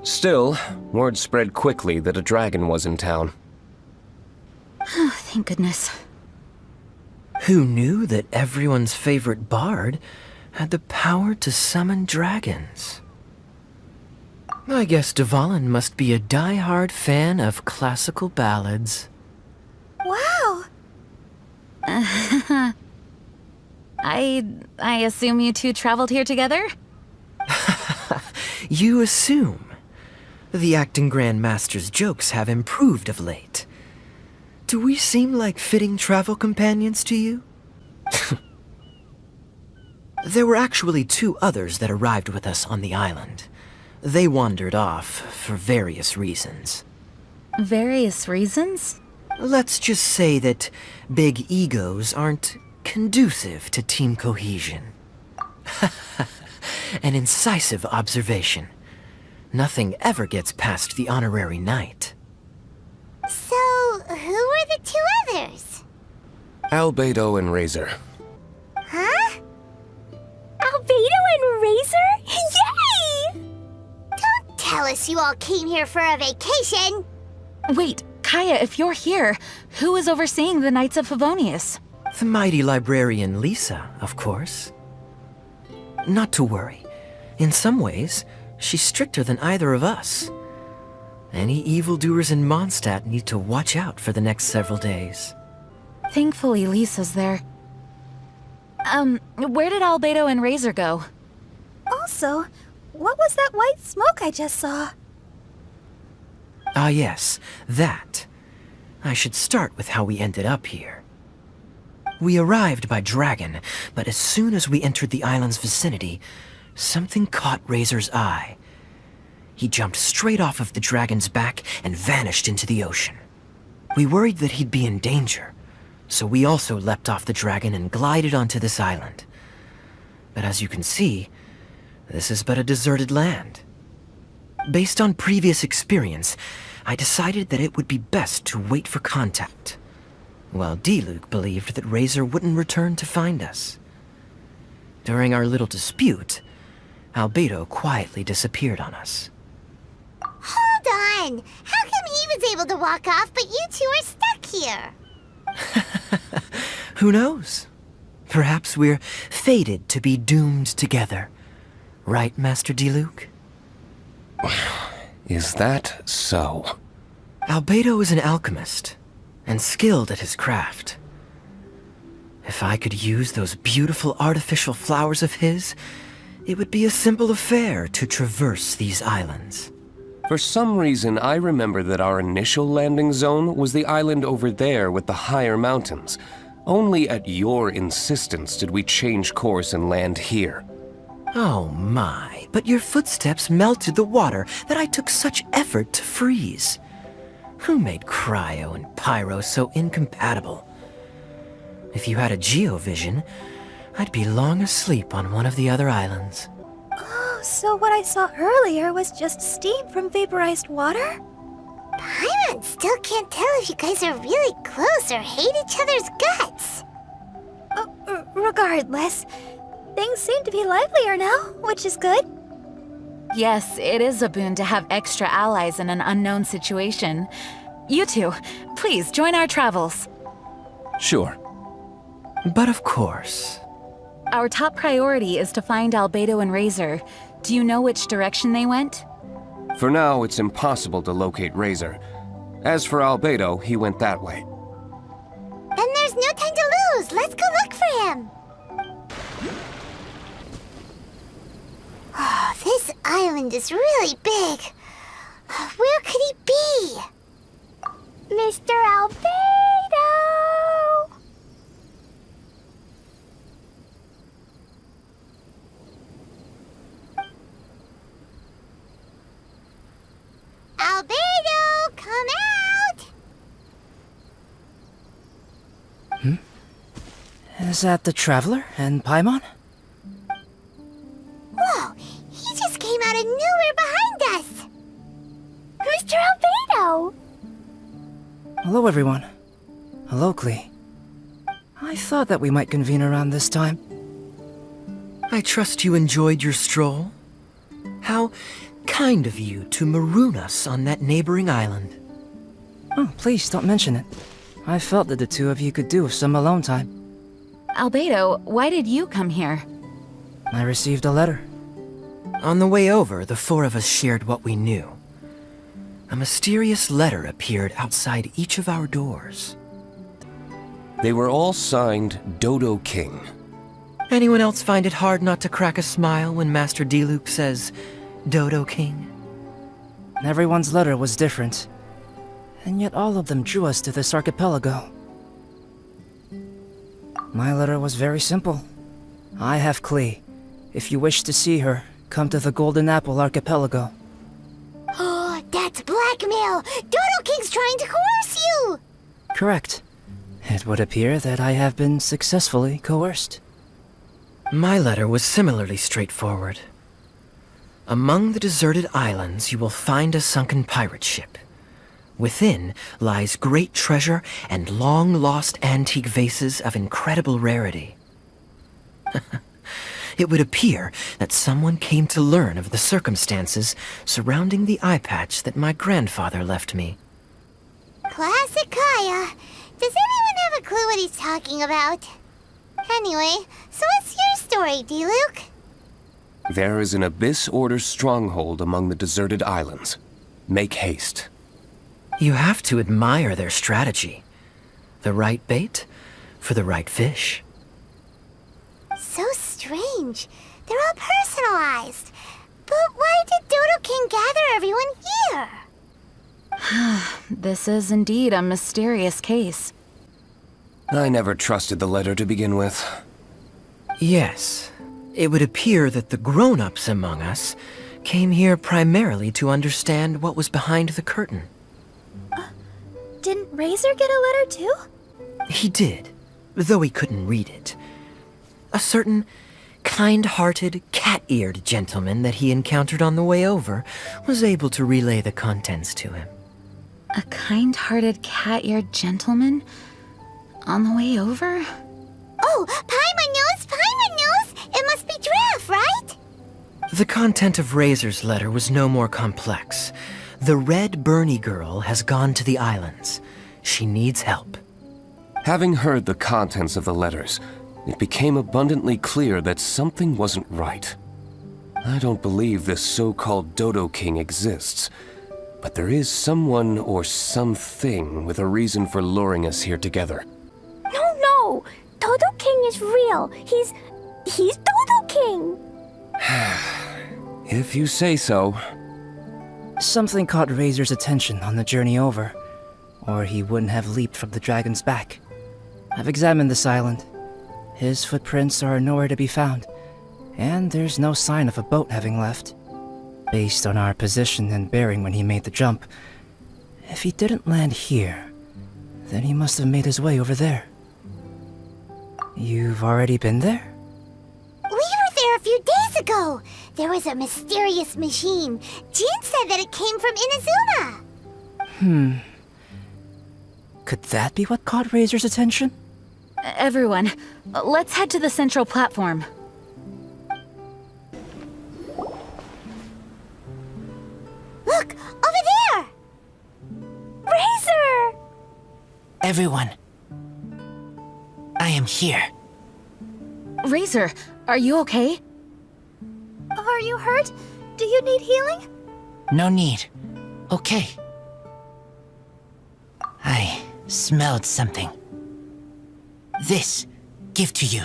Still, word spread quickly that a dragon was in town. Thank goodness. Who knew that everyone's favorite bard had the power to summon dragons? I guess Dvalin must be a die-hard fan of classical ballads. Wow! I assume you two traveled here together? You assume. The acting Grandmaster's jokes have improved of late. Do we seem like fitting travel companions to you? There were actually 2 others that arrived with us on the island. They wandered off for various reasons. Various reasons? Let's just say that big egos aren't conducive to team cohesion. An incisive observation. Nothing ever gets past the honorary knight. So, who were the 2 others? Albedo and Razor. Huh? Albedo and Razor? Yay! Don't tell us you all came here for a vacation. Wait, Kaya, if you're here, who is overseeing the Knights of Favonius? The mighty librarian Lisa, of course. Not to worry. In some ways, she's stricter than either of us. Any evildoers in Mondstadt need to watch out for the next several days. Thankfully, Lisa's there. Where did Albedo and Razor go? Also, what was that white smoke I just saw? Ah yes, that. I should start with how we ended up here. We arrived by dragon, but as soon as we entered the island's vicinity, something caught Razor's eye. He jumped straight off of the dragon's back and vanished into the ocean. We worried that he'd be in danger, so we also leapt off the dragon and glided onto this island. But as you can see, this is but a deserted land. Based on previous experience, I decided that it would be best to wait for contact, while D-Luke believed that Razor wouldn't return to find us. During our little dispute, Albedo quietly disappeared on us. Hold on! How come he was able to walk off, but you 2 are stuck here? Who knows? Perhaps we're fated to be doomed together. Right, Master D-Luke? Is that so? Albedo is an alchemist, and skilled at his craft. If I could use those beautiful artificial flowers of his, it would be a simple affair to traverse these islands. For some reason, I remember that our initial landing zone was the island over there with the higher mountains. Only at your insistence did we change course and land here. Oh my, but your footsteps melted the water that I took such effort to freeze. Who made cryo and pyro so incompatible? If you had a geovision, I'd be long asleep on one of the other islands. Oh, so what I saw earlier was just steam from vaporized water? Paimon still can't tell if you guys are really close or hate each other's guts. Regardless, things seem to be livelier now, which is good. Yes, it is a boon to have extra allies in an unknown situation. You two, please join our travels. Sure. But of course. Our top priority is to find Albedo and Razor. Do you know which direction they went? For now, it's impossible to locate Razor. As for Albedo, he went that way. And there's no time to lose. Let's go look for him. Oh, this island is really big. Where Is that the Traveler and Paimon? Whoa, he just came out of nowhere behind us! Mr. Albedo! Hello, everyone. Hello, Klee. I thought that we might convene around this time. I trust you enjoyed your stroll. How kind of you to maroon us on that neighboring island. Oh, please don't mention it. I felt that the two of you could do with some alone time. Albedo, why did you come here? I received a letter. On the way over, the four of us shared what we knew. A mysterious letter appeared outside each of our doors. They were all signed Dodo-King. Anyone else find it hard not to crack a smile when Master Diluc says, Dodo-King? Everyone's letter was different, and yet all of them drew us to this archipelago. My letter was very simple. I have Klee. If you wish to see her, come to the Golden Apple Archipelago. Oh, that's blackmail! Dodo-King's trying to coerce you! Correct. It would appear that I have been successfully coerced. My letter was similarly straightforward. Among the deserted islands, you will find a sunken pirate ship. Within lies great treasure and long-lost antique vases of incredible rarity. It would appear that someone came to learn of the circumstances surrounding the eye patch that my grandfather left me. Classic Kaya. Does anyone have a clue what he's talking about? Anyway, so what's your story, Diluc? There is an Abyss Order stronghold among the deserted islands. Make haste. You have to admire their strategy. The right bait for the right fish. So strange. They're all personalized. But why did Dodo-King gather everyone here? This is indeed a mysterious case. I never trusted the letter to begin with. Yes, it would appear that the grown-ups among us came here primarily to understand what was behind the curtain. Didn't Razor get a letter too? He did, though he couldn't read it. A certain kind-hearted, cat-eared gentleman that he encountered on the way over was able to relay the contents to him. A kind-hearted, cat-eared gentleman? On the way over? Oh, Paimon knows! Paimon knows! It must be Giraffe, right? The content of Razor's letter was no more complex. The Red Bernie girl has gone to the islands. She needs help. Having heard the contents of the letters, it became abundantly clear that something wasn't right. I don't believe this so-called Dodo-King exists, but there is someone or something with a reason for luring us here together. No! Dodo-King is real. He's Dodo-King! If you say so. Something caught Razor's attention on the journey over, or he wouldn't have leaped from the dragon's back. I've examined this island. His footprints are nowhere to be found, and there's no sign of a boat having left. Based on our position and bearing when he made the jump, if he didn't land here, then he must have made his way over there. You've already been there? We were there a few days ago. There was a mysterious machine. Jin said that it came from Inazuma. Could that be what caught Razor's attention? Everyone, let's head to the central platform. Look, over there! Razor! Everyone, I am here. Razor, are you okay? Are you hurt? Do you need healing? No need. Okay. I smelled something. This, give to you.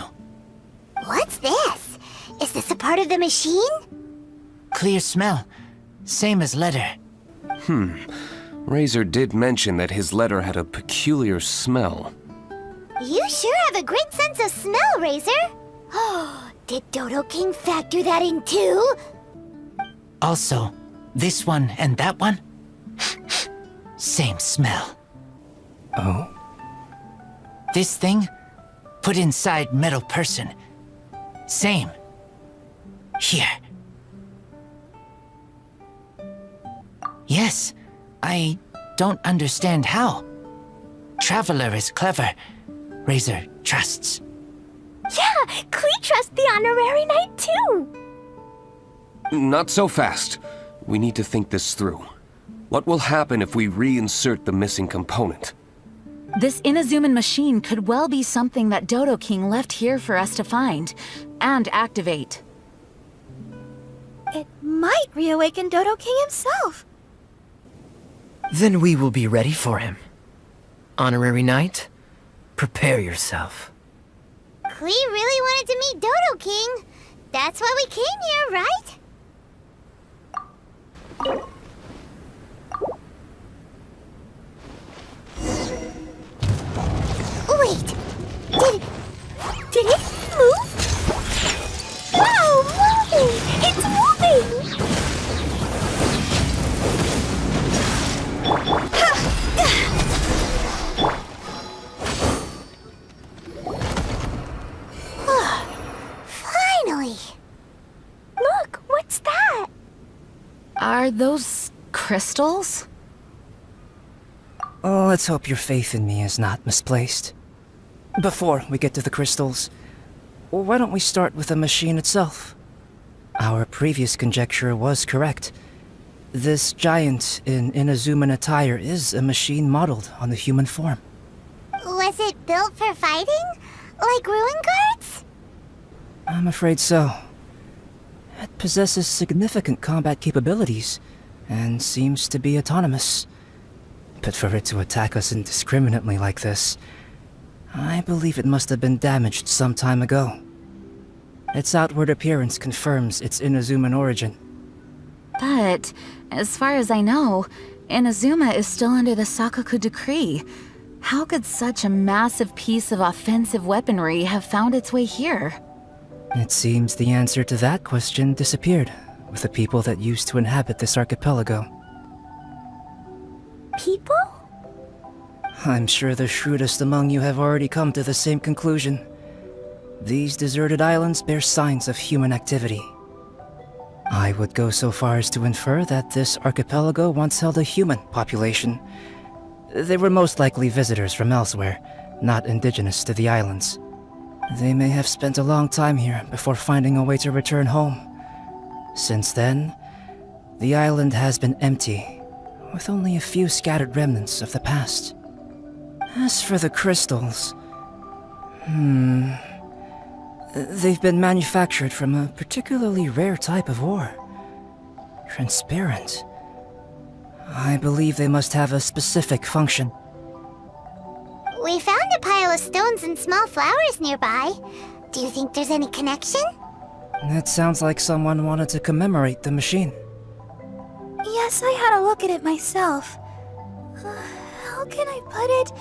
What's this? Is this a part of the machine? Clear smell. Same as letter. Razor did mention that his letter had a peculiar smell. You sure have a great sense of smell, Razor. Oh, did Dodo-King factor that in too? Also, this one and that one? Same smell. Oh? This thing? put inside metal person. Same. Here. Yes, I don't understand how. Traveler is clever. Razor trusts. Yeah, Klee trusts the honorary knight too. Not so fast. We need to think this through. What will happen if we reinsert the missing component? This Inazuman machine could well be something that Dodo-King left here for us to find and activate. It might reawaken Dodo-King himself. Then we will be ready for him. Honorary Knight, prepare yourself. Klee really wanted to meet Dodo-King. That's why we came here, right? Wait! Did it move? Wow, moving! It's moving! Finally! Look, what's that? Are those crystals? Oh, let's hope your faith in me is not misplaced. Before we get to the crystals, why don't we start with the machine itself? Our previous conjecture was correct. This giant in Inazuman attire is a machine modeled on the human form. Was it built for fighting? Like ruin guards? I'm afraid so. It possesses significant combat capabilities, and seems to be autonomous. But for it to attack us indiscriminately like this, I believe it must have been damaged some time ago. Its outward appearance confirms its Inazuman origin. But, as far as I know, Inazuma is still under the Sakoku decree. How could such a massive piece of offensive weaponry have found its way here? It seems the answer to that question disappeared with the people that used to inhabit this archipelago. People? I'm sure the shrewdest among you have already come to the same conclusion. These deserted islands bear signs of human activity. I would go so far as to infer that this archipelago once held a human population. They were most likely visitors from elsewhere, not indigenous to the islands. They may have spent a long time here before finding a way to return home. Since then, the island has been empty, with only a few scattered remnants of the past. As for the crystals, they've been manufactured from a particularly rare type of ore. Transparent. I believe they must have a specific function. We found a pile of stones and small flowers nearby. Do you think there's any connection? It sounds like someone wanted to commemorate the machine. Yes, I had a look at it myself. How can I put it?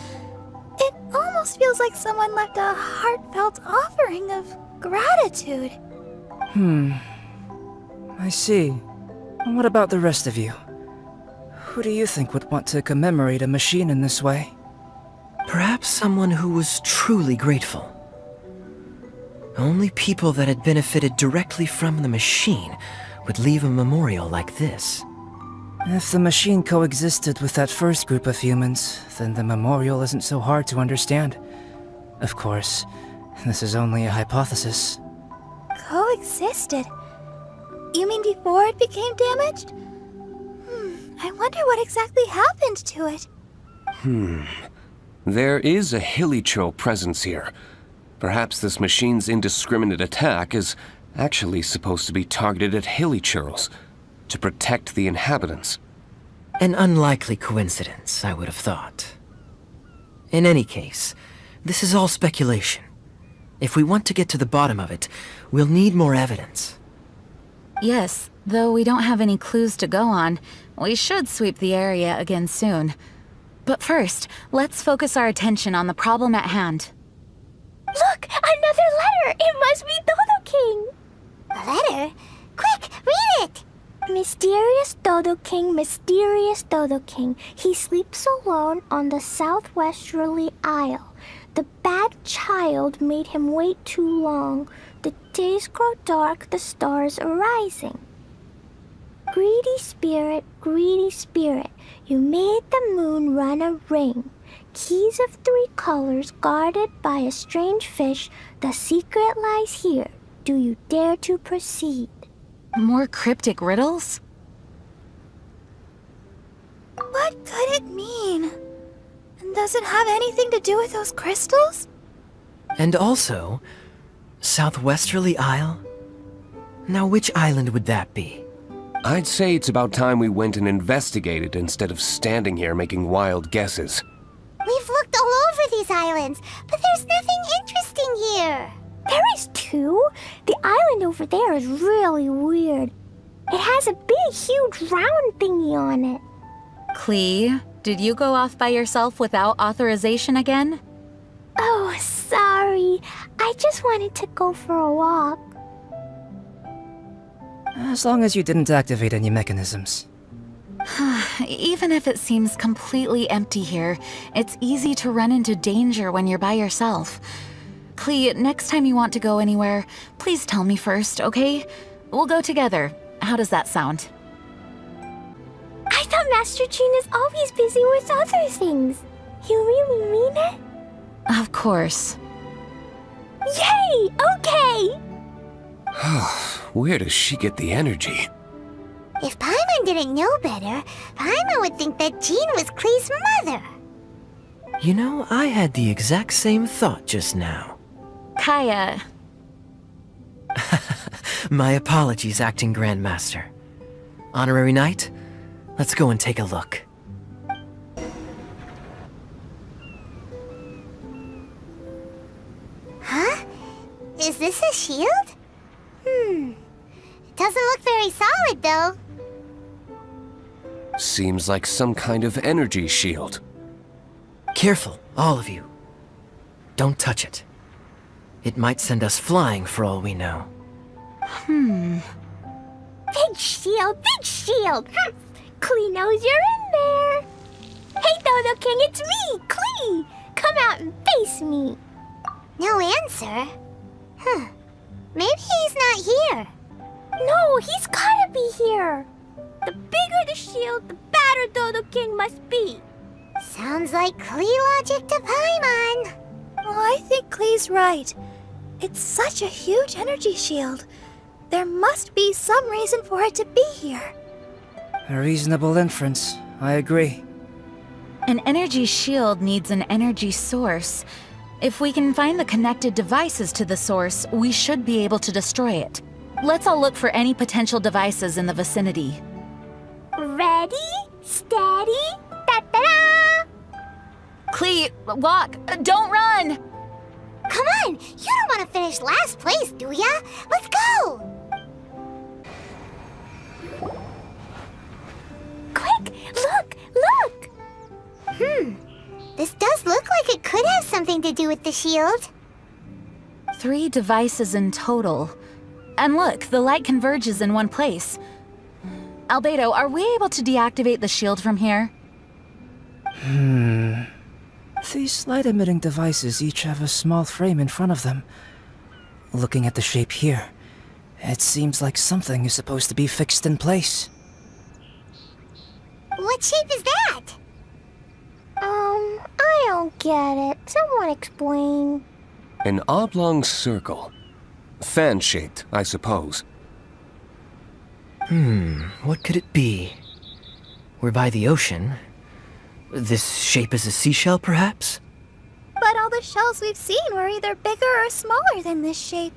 It almost feels like someone left a heartfelt offering of gratitude. I see. What about the rest of you? Who do you think would want to commemorate a machine in this way? Perhaps someone who was truly grateful. Only people that had benefited directly from the machine would leave a memorial like this. If the machine coexisted with that first group of humans, then the memorial isn't so hard to understand. Of course, this is only a hypothesis. Coexisted? You mean before it became damaged? I wonder what exactly happened to it. There is a Hilichurl presence here. Perhaps this machine's indiscriminate attack is actually supposed to be targeted at Hilichurls to protect the inhabitants. An unlikely coincidence, I would have thought. In any case, this is all speculation. If we want to get to the bottom of it, we'll need more evidence. Yes, though we don't have any clues to go on, we should sweep the area again soon. But first, let's focus our attention on the problem at hand. Look! Another letter! It must be Dodo-King! A letter? Quick, read it! Mysterious Dodo-King, mysterious Dodo-King. He sleeps alone on the southwesterly isle. The bad child made him wait too long. The days grow dark, the stars are rising. Greedy spirit, you made the moon run a ring. Keys of 3 colors guarded by a strange fish. The secret lies here. Do you dare to proceed? More cryptic riddles? What could it mean? And does it have anything to do with those crystals? And also, Southwesterly Isle? Now, which island would that be? I'd say it's about time we went and investigated instead of standing here making wild guesses. We've looked all over these islands, but there's nothing interesting here. There is too. The island over there is really weird. It has a big, huge round thingy on it. Klee, did you go off by yourself without authorization again? Oh, sorry. I just wanted to go for a walk. As long as you didn't activate any mechanisms. Even if it seems completely empty here, it's easy to run into danger when you're by yourself. Klee, next time you want to go anywhere, please tell me first, okay? We'll go together. How does that sound? I thought Master Jean is always busy with other things. You really mean it? Of course. Yay! Okay! Where does she get the energy? If Paimon didn't know better, Paimon would think that Jean was Klee's mother. You know, I had the exact same thought just now. Kaya. My apologies, Acting Grandmaster. Honorary Knight, let's go and take a look. Huh? Is this a shield? It doesn't look very solid, though. Seems like some kind of energy shield. Careful, all of you. Don't touch it. It might send us flying for all we know. Big shield, big shield! Klee knows you're in there. Hey, Dodo-King, it's me, Klee! Come out and face me. No answer. Maybe he's not here. No, he's gotta be here. The bigger the shield, the badder Dodo-King must be. Sounds like Klee logic to Paimon. Oh, I think Klee's right. It's such a huge energy shield. There must be some reason for it to be here. A reasonable inference. I agree. An energy shield needs an energy source. If we can find the connected devices to the source, we should be able to destroy it. Let's all look for any potential devices in the vicinity. Ready, steady, da-da-da! Klee, walk! Don't run! Come on! You don't want to finish last place, do ya? Let's go! Quick, look, look! This does look like it could have something to do with the shield. 3 devices in total. And look, the light converges in one place. Albedo, are we able to deactivate the shield from here? These light-emitting devices each have a small frame in front of them. Looking at the shape here, it seems like something is supposed to be fixed in place. What shape is that? I don't get it. Someone explain. An oblong circle. Fan-shaped, I suppose. What could it be? We're by the ocean. This shape is a seashell, perhaps? But all the shells we've seen were either bigger or smaller than this shape.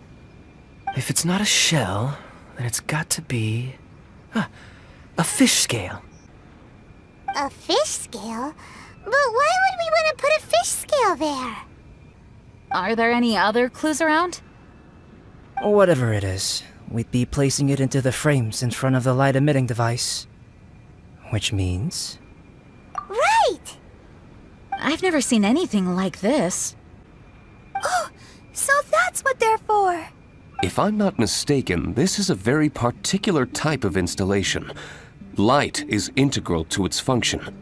If it's not a shell, then it's got to be... a fish scale. A fish scale? But why would we want to put a fish scale there? Are there any other clues around? Whatever it is, we'd be placing it into the frames in front of the light-emitting device. Which means... Right! I've never seen anything like this. Oh, so that's what they're for. If I'm not mistaken, this is a very particular type of installation. Light is integral to its function.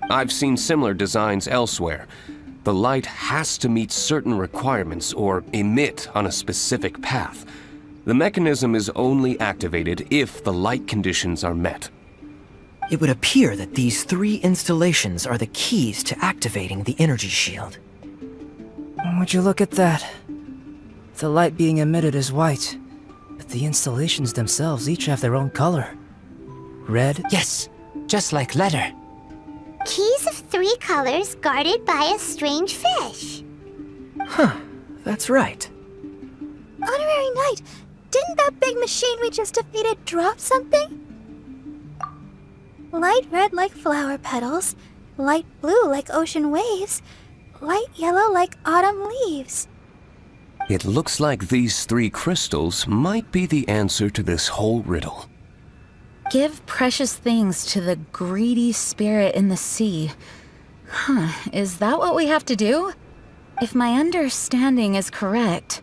I've seen similar designs elsewhere. The light has to meet certain requirements or emit on a specific path. The mechanism is only activated if the light conditions are met. It would appear that these 3 installations are the keys to activating the energy shield. Would you look at that? The light being emitted is white, but the installations themselves each have their own color. Red? Yes, just like letter. Keys of 3 colors guarded by a strange fish. Huh, that's right. Honorary Knight, didn't that big machine we just defeated drop something? Light red like flower petals, light blue like ocean waves, light yellow like autumn leaves. It looks like these 3 crystals might be the answer to this whole riddle. Give precious things to the greedy spirit in the sea. Huh, is that what we have to do? If my understanding is correct...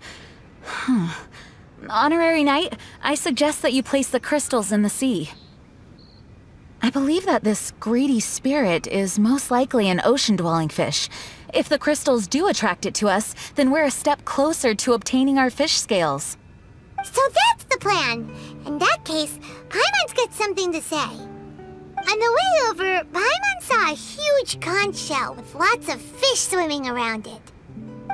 Honorary Knight, I suggest that you place the crystals in the sea. I believe that this greedy spirit is most likely an ocean-dwelling fish. If the crystals do attract it to us, then we're a step closer to obtaining our fish scales. So that's the plan. In that case, Paimon's got something to say. On the way over, Paimon saw a huge conch shell with lots of fish swimming around it.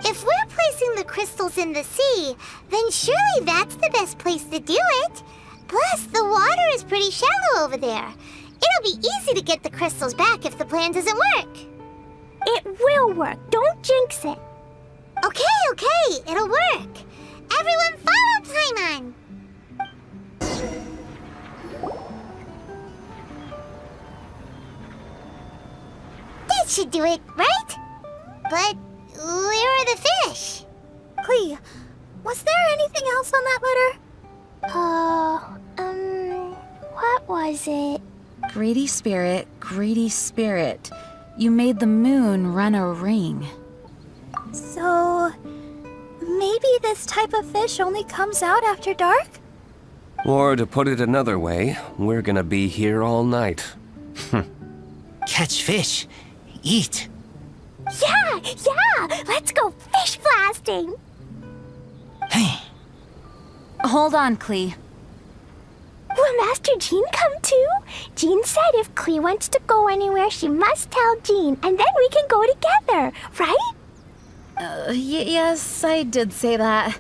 If we're placing the crystals in the sea, then surely that's the best place to do it. Plus, the water is pretty shallow over there. It'll be easy to get the crystals back if the plan doesn't work. It will work. Don't jinx it. Okay, it'll work. Everyone follow Paimon! That should do it, right? But where are the fish? Klee, was there anything else on that letter? What was it? Greedy spirit, you made the moon run a ring. So, maybe this type of fish only comes out after dark? Or to put it another way, we're gonna be here all night. Catch fish. Eat. Yeah! Let's go fish blasting! Hold on, Klee. Will Master Jean come too? Jean said if Klee wants to go anywhere, she must tell Jean, and then we can go together, right? Yes, I did say that.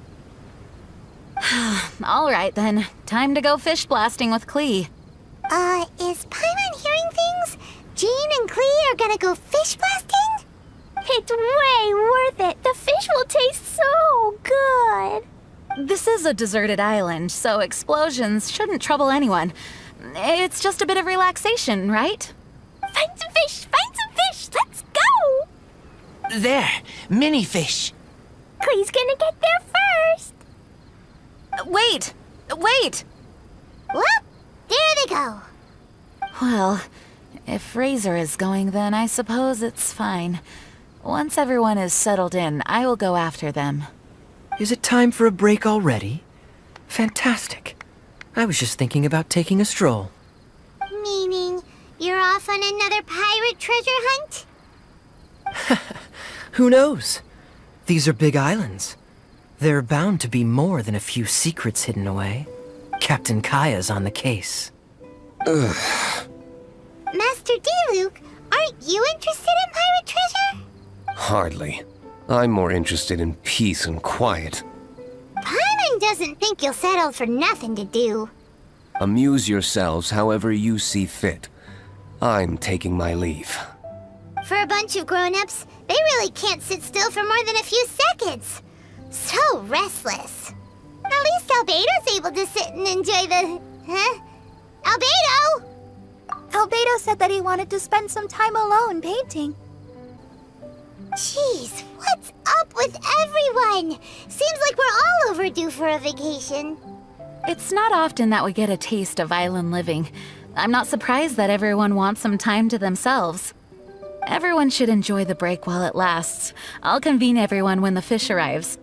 All right then, time to go fish blasting with Klee. Is Paimon hearing things? Jean and Klee are gonna go fish blasting? It's way worth it. The fish will taste so good. This is a deserted island, so explosions shouldn't trouble anyone. It's just a bit of relaxation, right? Find some fish! Let's go! There, mini fish. Klee's gonna get there first. Wait! Well, there they go. Well, if Razor is going, then I suppose it's fine. Once everyone is settled in, I will go after them. Is it time for a break already? Fantastic. I was just thinking about taking a stroll. Meaning, you're off on another pirate treasure hunt? Who knows? These are big islands. There are bound to be more than a few secrets hidden away. Captain Kaya's on the case. Master D-Luke, aren't you interested in pirate treasure? Hardly. I'm more interested in peace and quiet. Paimon doesn't think you'll settle for nothing to do. Amuse yourselves however you see fit. I'm taking my leave. For a bunch of grown-ups, they really can't sit still for more than a few seconds. So restless. At least Albedo's able to sit and enjoy the... Huh? Albedo! Albedo said that he wanted to spend some time alone painting. Jeez, what's up with everyone? Seems like we're all overdue for a vacation. It's not often that we get a taste of island living. I'm not surprised that everyone wants some time to themselves. Everyone should enjoy the break while it lasts. I'll convene everyone when the fish arrives.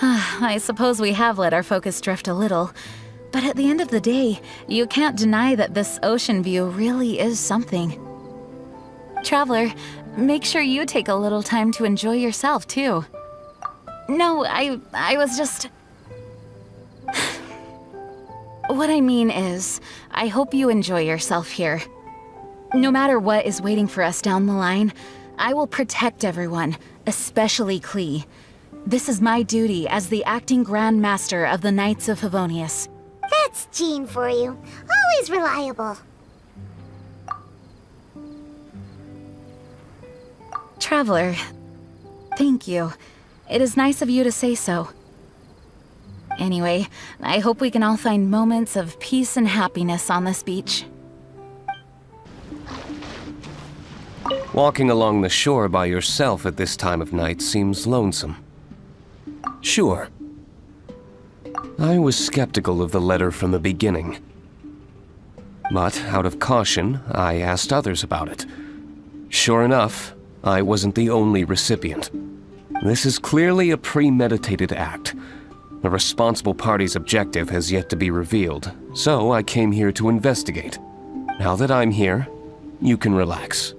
I suppose we have let our focus drift a little. But at the end of the day, you can't deny that this ocean view really is something. Traveler, make sure you take a little time to enjoy yourself, too. No, I was just... What I mean is, I hope you enjoy yourself here. No matter what is waiting for us down the line, I will protect everyone, especially Klee. This is my duty as the acting Grand Master of the Knights of Favonius. That's Jean for you. Always reliable. Traveler, thank you. It is nice of you to say so. Anyway, I hope we can all find moments of peace and happiness on this beach. Walking along the shore by yourself at this time of night seems lonesome. Sure. I was skeptical of the letter from the beginning. But out of caution, I asked others about it. Sure enough, I wasn't the only recipient. This is clearly a premeditated act. The responsible party's objective has yet to be revealed, so I came here to investigate. Now that I'm here, you can relax.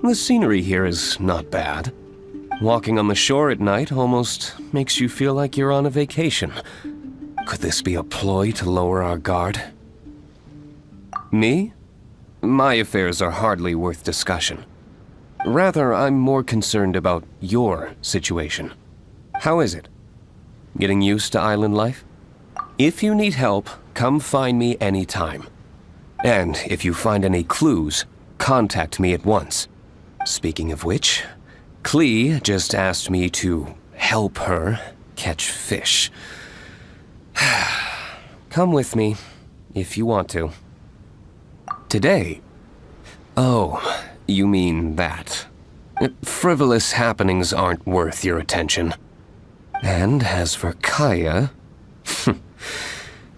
The scenery here is not bad. Walking on the shore at night almost makes you feel like you're on a vacation. Could this be a ploy to lower our guard? Me? My affairs are hardly worth discussion. Rather, I'm more concerned about your situation. How is it? Getting used to island life? If you need help, come find me anytime. And if you find any clues, contact me at once. Speaking of which, Klee just asked me to help her catch fish. Come with me, if you want to. Today? Oh, you mean that. Frivolous happenings aren't worth your attention. And as for Kaya,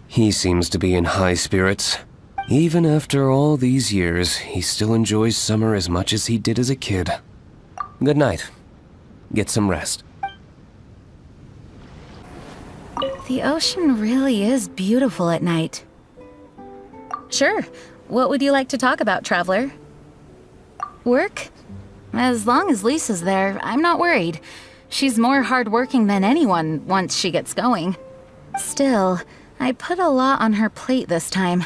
he seems to be in high spirits. Even after all these years, he still enjoys summer as much as he did as a kid. Good night. Get some rest. The ocean really is beautiful at night. Sure. What would you like to talk about, Traveler? Work? As long as Lisa's there, I'm not worried. She's more hardworking than anyone once she gets going. Still, I put a lot on her plate this time.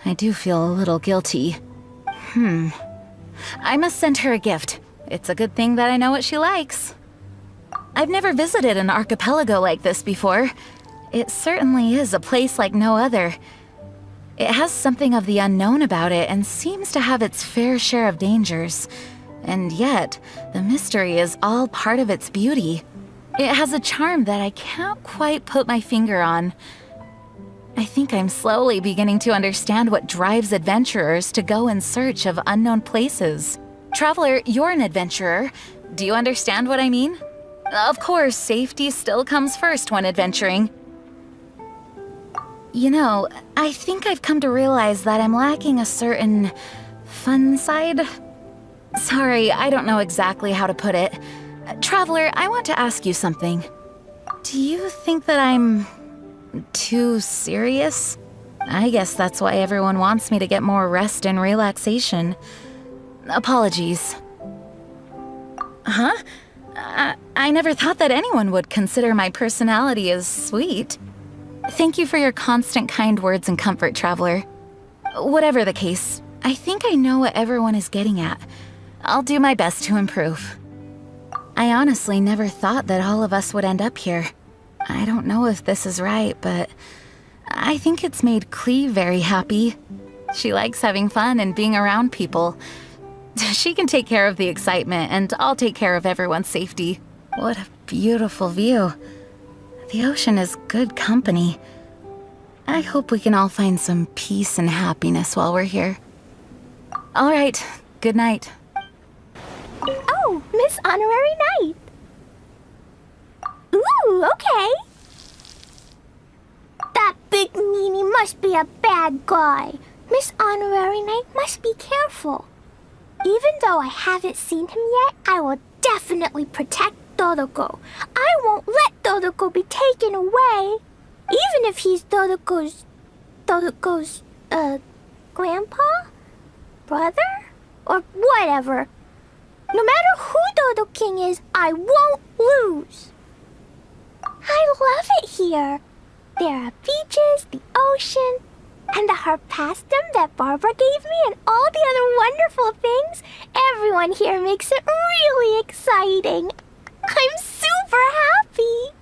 I do feel a little guilty. I must send her a gift. It's a good thing that I know what she likes. I've never visited an archipelago like this before. It certainly is a place like no other. It has something of the unknown about it and seems to have its fair share of dangers. And yet, the mystery is all part of its beauty. It has a charm that I can't quite put my finger on. I think I'm slowly beginning to understand what drives adventurers to go in search of unknown places. Traveler, you're an adventurer. Do you understand what I mean? Of course, safety still comes first when adventuring. You know, I think I've come to realize that I'm lacking a certain fun side. Sorry, I don't know exactly how to put it. Traveler, I want to ask you something. Do you think that I'm too serious? I guess that's why everyone wants me to get more rest and relaxation. Apologies. Huh? I never thought that anyone would consider my personality as sweet. Thank you for your constant kind words and comfort, Traveler. Whatever the case, I think I know what everyone is getting at. I'll do my best to improve. I honestly never thought that all of us would end up here. I don't know if this is right, but I think it's made Klee very happy. She likes having fun and being around people. She can take care of the excitement, and I'll take care of everyone's safety. What a beautiful view. The ocean is good company. I hope we can all find some peace and happiness while we're here. All right, good night. Oh, Miss Honorary Knight. Ooh, okay. That big meanie must be a bad guy. Miss Honorary Knight must be careful. Even though I haven't seen him yet, I will definitely protect Dodo-Go. I won't let Dodo-Go be taken away. Even if he's Dodo-Go's grandpa? Brother? or whatever. No matter who Dodo-King is, I won't lose. I love it here. There are beaches, the ocean, and the harpastum that Barbara gave me, and all the other wonderful things. Everyone here makes it really exciting. I'm super happy.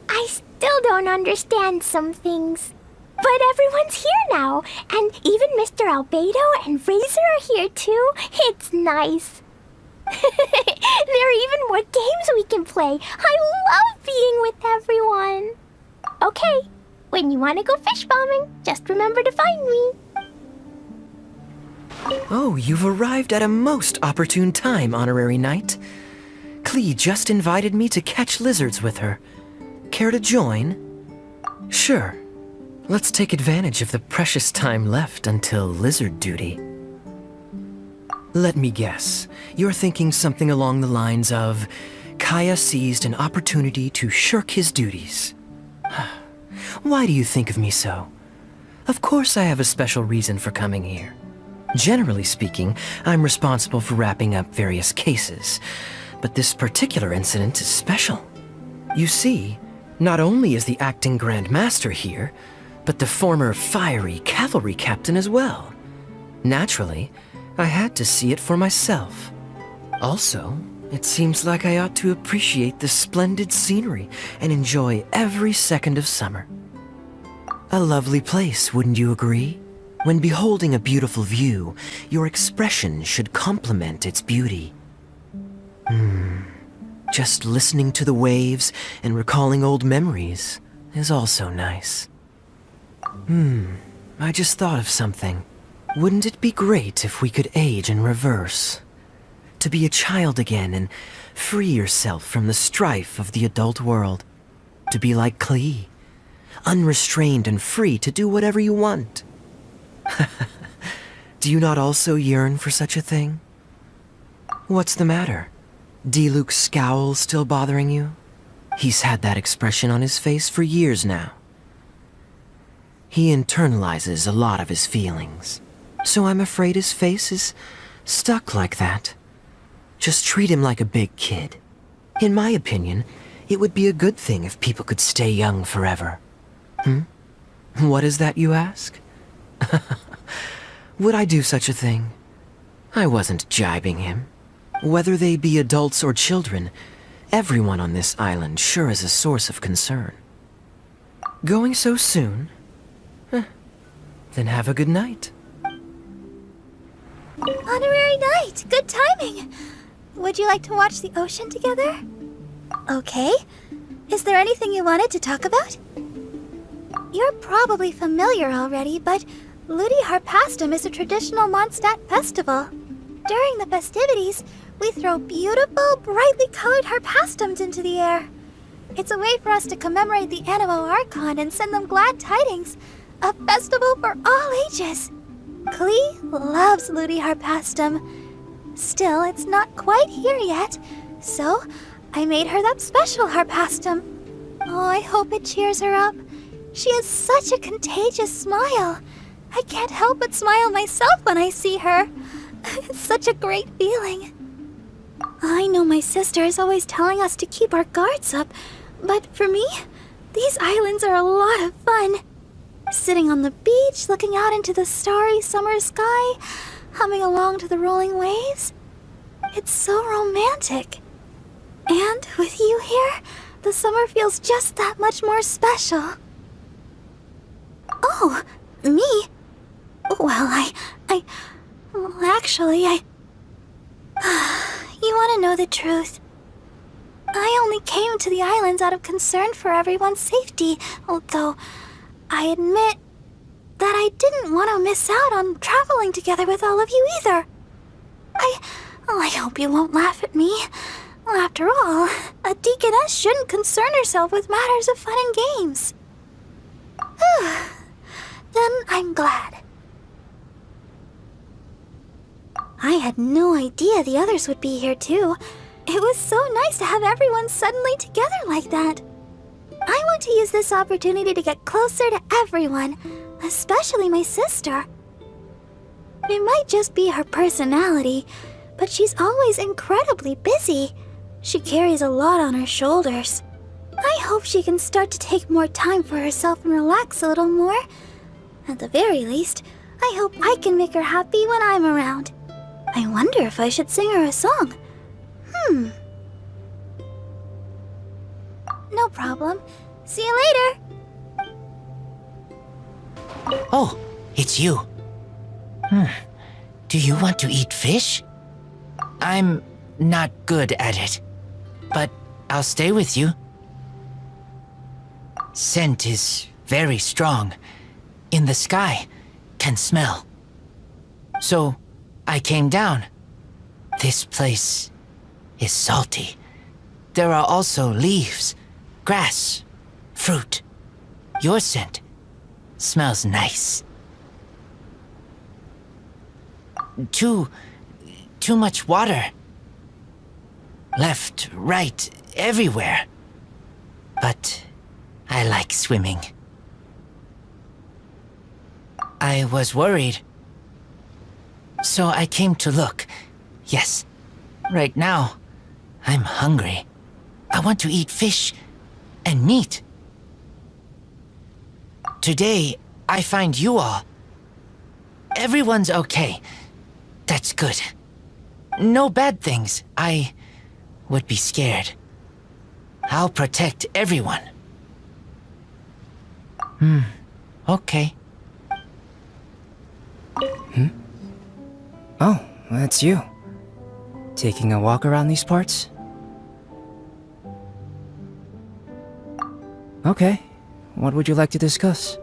I still don't understand some things. But everyone's here now, and even Mr. Albedo and Razor are here too. It's nice. There are even more games we can play. I love being with everyone. Okay, when you want to go fish bombing, just remember to find me. Oh, you've arrived at a most opportune time, Honorary Knight. Klee just invited me to catch lizards with her. Care to join? Sure. Let's take advantage of the precious time left until lizard duty. Let me guess. You're thinking something along the lines of, Kaya seized an opportunity to shirk his duties. Why do you think of me so? Of course I have a special reason for coming here. Generally speaking, I'm responsible for wrapping up various cases, but this particular incident is special. You see, not only is the acting Grand Master here, but the former fiery cavalry captain as well. Naturally, I had to see it for myself. Also, it seems like I ought to appreciate the splendid scenery and enjoy every second of summer. A lovely place, wouldn't you agree? When beholding a beautiful view, your expression should complement its beauty. Just listening to the waves and recalling old memories is also nice. I just thought of something. Wouldn't it be great if we could age in reverse? To be a child again and free yourself from the strife of the adult world. To be like Klee, unrestrained and free to do whatever you want. Do you not also yearn for such a thing? What's the matter? D-Luke's scowl still bothering you? He's had that expression on his face for years now. He internalizes a lot of his feelings, so I'm afraid his face is stuck like that. Just treat him like a big kid. In my opinion, it would be a good thing if people could stay young forever. What is that, you ask? Would I do such a thing? I wasn't jibing him. Whether they be adults or children, everyone on this island sure is a source of concern. Going so soon? Then have a good night. Honorary Knight, good timing. Would you like to watch the ocean together? Okay. Is there anything you wanted to talk about? You're probably familiar already, but Ludi Harpastum is a traditional Mondstadt festival. During the festivities, we throw beautiful, brightly colored harpastums into the air. It's a way for us to commemorate the Animo Archon and send them glad tidings. A festival for all ages. Klee loves Ludi Harpastum. Still, it's not quite here yet, so I made her that special harpastum. Oh, I hope it cheers her up. She has such a contagious smile. I can't help but smile myself when I see her. It's such a great feeling. I know my sister is always telling us to keep our guards up, but for me, these islands are a lot of fun. Sitting on the beach, looking out into the starry summer sky, humming along to the rolling waves. It's so romantic. And with you here, the summer feels just that much more special. Oh, me? Well, actually, You want to know the truth? I only came to the islands out of concern for everyone's safety, although I admit that I didn't want to miss out on traveling together with all of you either. I hope you won't laugh at me. After all, a deaconess shouldn't concern herself with matters of fun and games. Then I'm glad. I had no idea the others would be here too. It was so nice to have everyone suddenly together like that. I want to use this opportunity to get closer to everyone, especially my sister. It might just be her personality, but she's always incredibly busy. She carries a lot on her shoulders. I hope she can start to take more time for herself and relax a little more. At the very least, I hope I can make her happy when I'm around. I wonder if I should sing her a song. No problem. See you later. Oh, it's you. Do you want to eat fish? I'm not good at it, but I'll stay with you. Scent is very strong. In the sky, can smell. So, I came down. This place is salty. There are also leaves, grass, fruit. Your scent smells nice. Too much water. Left, right, everywhere. But I like swimming. I was worried. So I came to look. Yes, right now, I'm hungry. I want to eat fish and meat. Today, I find you all. Everyone's okay. That's good. No bad things. I would be scared. I'll protect everyone. Okay. Oh, that's you. Taking a walk around these parts? Okay. What would you like to discuss?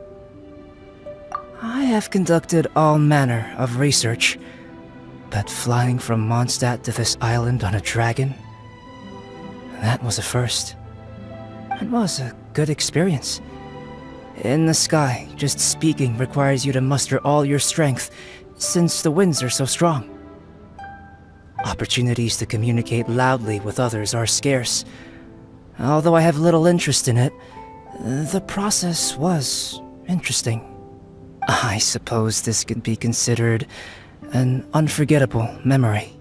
I have conducted all manner of research, but flying from Mondstadt to this island on a dragon, that was a first. It was a good experience. In the sky, just speaking requires you to muster all your strength, since the winds are so strong. Opportunities to communicate loudly with others are scarce. Although I have little interest in it, the process was interesting. I suppose this could be considered an unforgettable memory.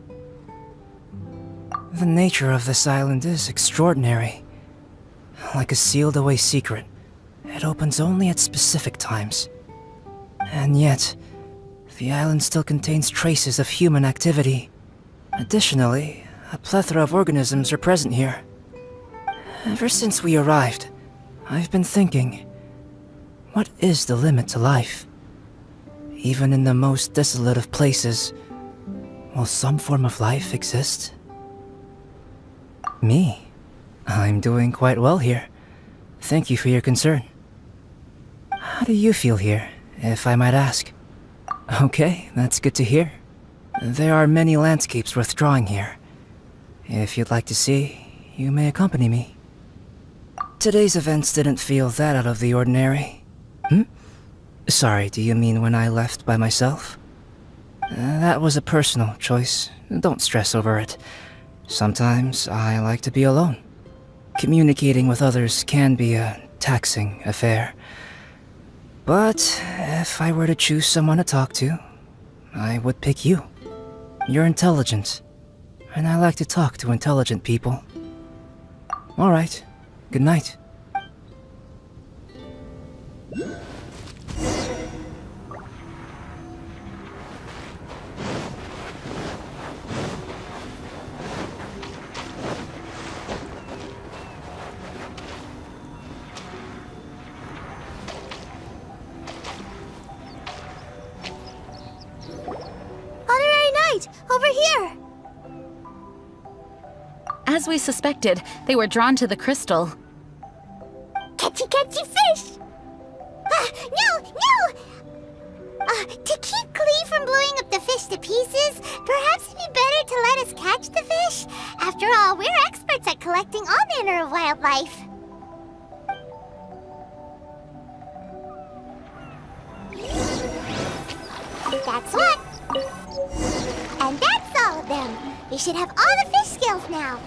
The nature of this island is extraordinary. Like a sealed-away secret, it opens only at specific times. And yet, the island still contains traces of human activity. Additionally, a plethora of organisms are present here. Ever since we arrived, I've been thinking, what is the limit to life? Even in the most desolate of places, will some form of life exist? Me? I'm doing quite well here. Thank you for your concern. How do you feel here, if I might ask? Okay, that's good to hear. There are many landscapes worth drawing here. If you'd like to see, you may accompany me. Today's events didn't feel that out of the ordinary. Sorry, do you mean when I left by myself? That was a personal choice. Don't stress over it. Sometimes I like to be alone. Communicating with others can be a taxing affair. But if I were to choose someone to talk to, I would pick you. You're intelligent, and I like to talk to intelligent people. Alright, good night. Over here! As we suspected, they were drawn to the crystal. Catchy, catchy fish! No! To keep Klee from blowing up the fish to pieces, perhaps it'd be better to let us catch the fish. After all, we're experts at collecting all manner of wildlife. That's one. And that's all of them. We should have all the fish scales now.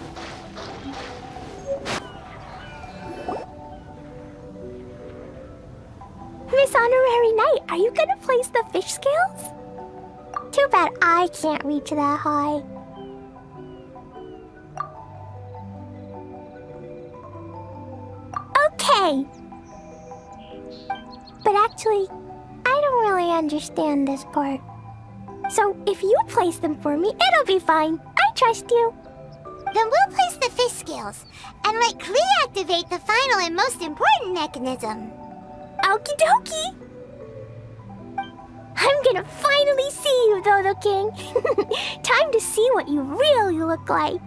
Miss Honorary Knight, are you gonna place the fish scales? Too bad I can't reach that high. Okay. But actually, I don't really understand this part. So if you place them for me, it'll be fine. I trust you. Then we'll place the fish scales and let Klee activate the final and most important mechanism. Okie dokie. I'm gonna finally see you, Dodo-King. Time to see what you really look like.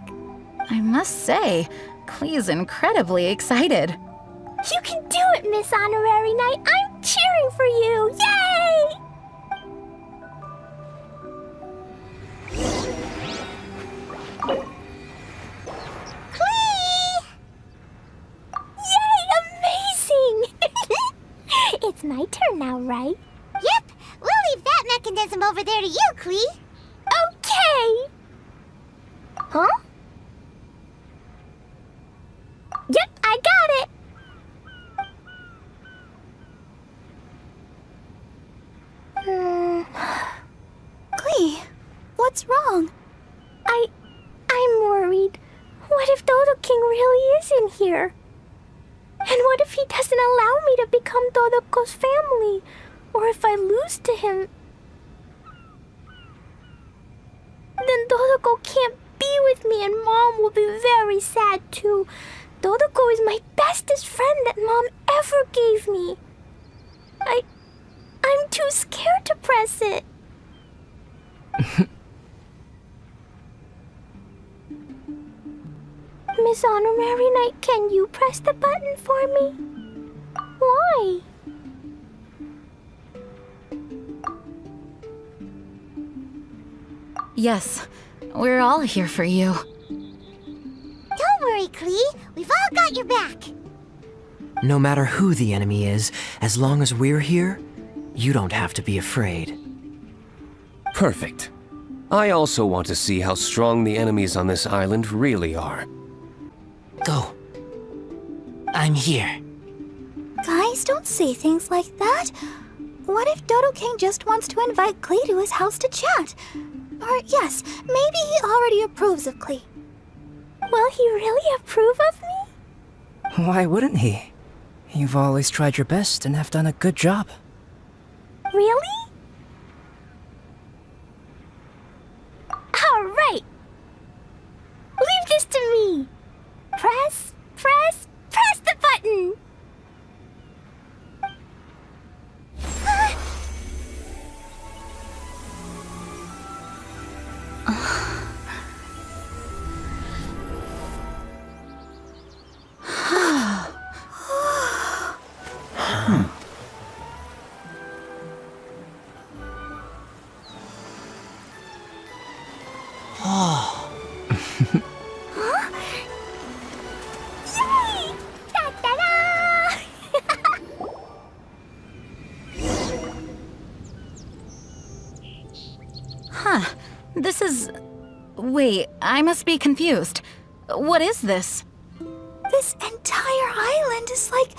I must say, Klee's incredibly excited. You can do it, Miss Honorary Knight. I'm cheering for you. Yay! Klee! Yay! Amazing! It's my turn now, right? Yep, we'll leave that mechanism over there to you, Klee. Okay! Huh? Yep, I got it! Klee, what's wrong? I'm worried. What if Dodo-King really is in here? And what if he doesn't allow me to become Dodoko's family? Or if I lose to him? Then Dodoko can't be with me and Mom will be very sad too. Dodoko is my bestest friend that Mom ever gave me. I'm too scared to press it. Miss Honorary Knight, can you press the button for me? Why? Yes, we're all here for you. Don't worry, Klee. We've all got your back. No matter who the enemy is, as long as we're here, you don't have to be afraid. Perfect. I also want to see how strong the enemies on this island really are. Go. I'm here. Guys, don't say things like that. What if Dodo-King just wants to invite Klee to his house to chat? Or yes, maybe he already approves of Klee. Will he really approve of me? Why wouldn't he? You've always tried your best and have done a good job. Really? All right. Leave this to me. Press the button. Yay! Da-da-da! Huh. This is... Wait, I must be confused. What is this? This entire island is like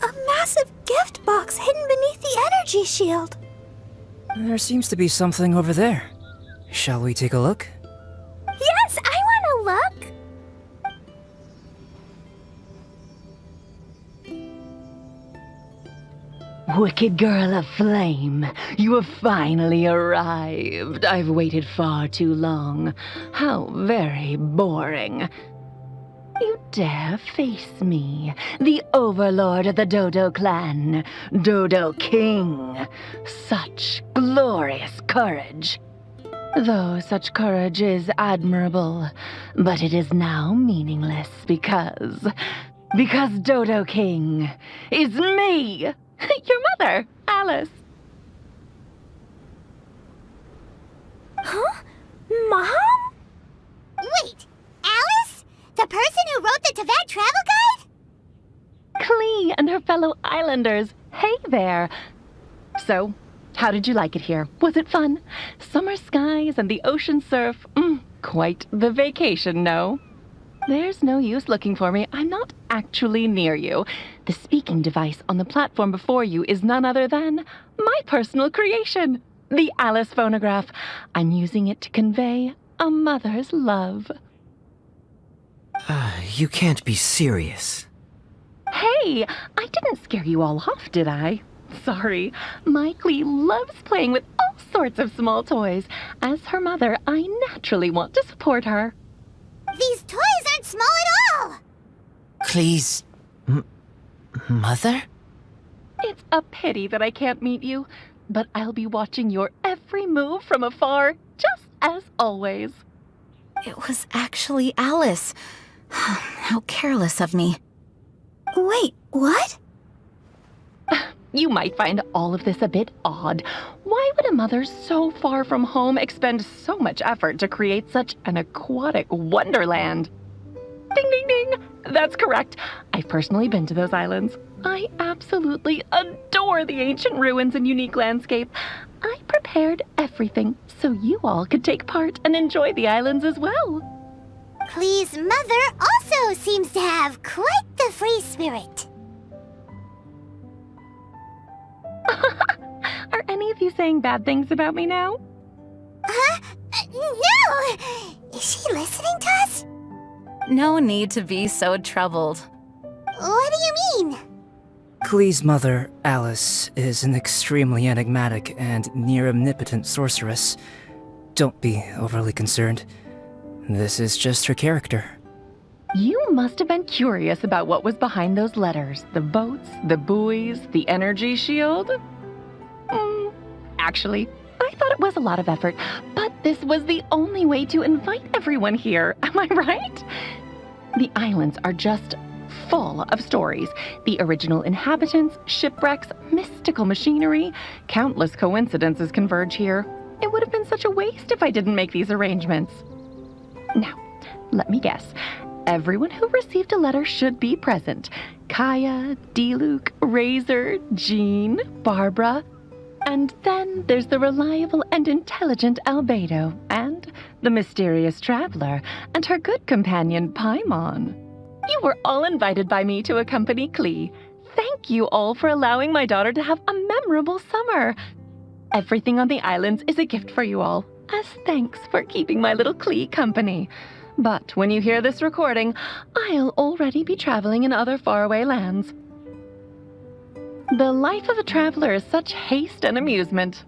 a massive gift box hidden beneath the energy shield. There seems to be something over there. Shall we take a look? Yes, I want to look. Wicked girl of flame, you have finally arrived. I've waited far too long. How very boring. You dare face me, the overlord of the Dodo clan, Dodo-King. Such glorious courage. Though such courage is admirable, but it is now meaningless because Dodo-King is me, your mother, Alice. Huh? Mom? Wait, Alice? The person who wrote the Teyvat travel guide? Klee and her fellow islanders. Hey there. So, how did you like it here? Was it fun? Summer skies and the ocean surf. Quite the vacation, no? There's no use looking for me. I'm not actually near you. The speaking device on the platform before you is none other than my personal creation. the Alice phonograph. I'm using it to convey a mother's love. You can't be serious. Hey, I didn't scare you all off, did I? Sorry, my Clee loves playing with all sorts of small toys. As her mother, I naturally want to support her. These toys aren't small at all! Clee's... mother? It's a pity that I can't meet you, but I'll be watching your every move from afar, just as always. It was actually Alice. How careless of me. Wait, what? You might find all of this a bit odd. Why would a mother so far from home expend so much effort to create such an aquatic wonderland? Ding, ding, ding! That's correct. I've personally been to those islands. I absolutely adore the ancient ruins and unique landscape. I prepared everything so you all could take part and enjoy the islands as well. Clee's mother also seems to have quite the free spirit. Are any of you saying bad things about me now? Huh? No! Is she listening to us? No need to be so troubled. What do you mean? Clee's mother, Alice, is an extremely enigmatic and near-omnipotent sorceress. Don't be overly concerned. This is just her character. You must have been curious about what was behind those letters. The boats, the buoys, the energy shield. Actually, I thought it was a lot of effort, but this was the only way to invite everyone here. Am I right? The islands are just full of stories. The original inhabitants, shipwrecks, mystical machinery. Countless coincidences converge here. It would have been such a waste if I didn't make these arrangements. Now, let me guess. Everyone who received a letter should be present. Kaya, D-Luke, Razor, Jean, Barbara. And then there's the reliable and intelligent Albedo, and the mysterious traveler, and her good companion Paimon. You were all invited by me to accompany Clee. Thank you all for allowing my daughter to have a memorable summer. Everything on the islands is a gift for you all, as thanks for keeping my little Clee company. But when you hear this recording, I'll already be traveling in other faraway lands. The life of a traveler is such haste and amusement.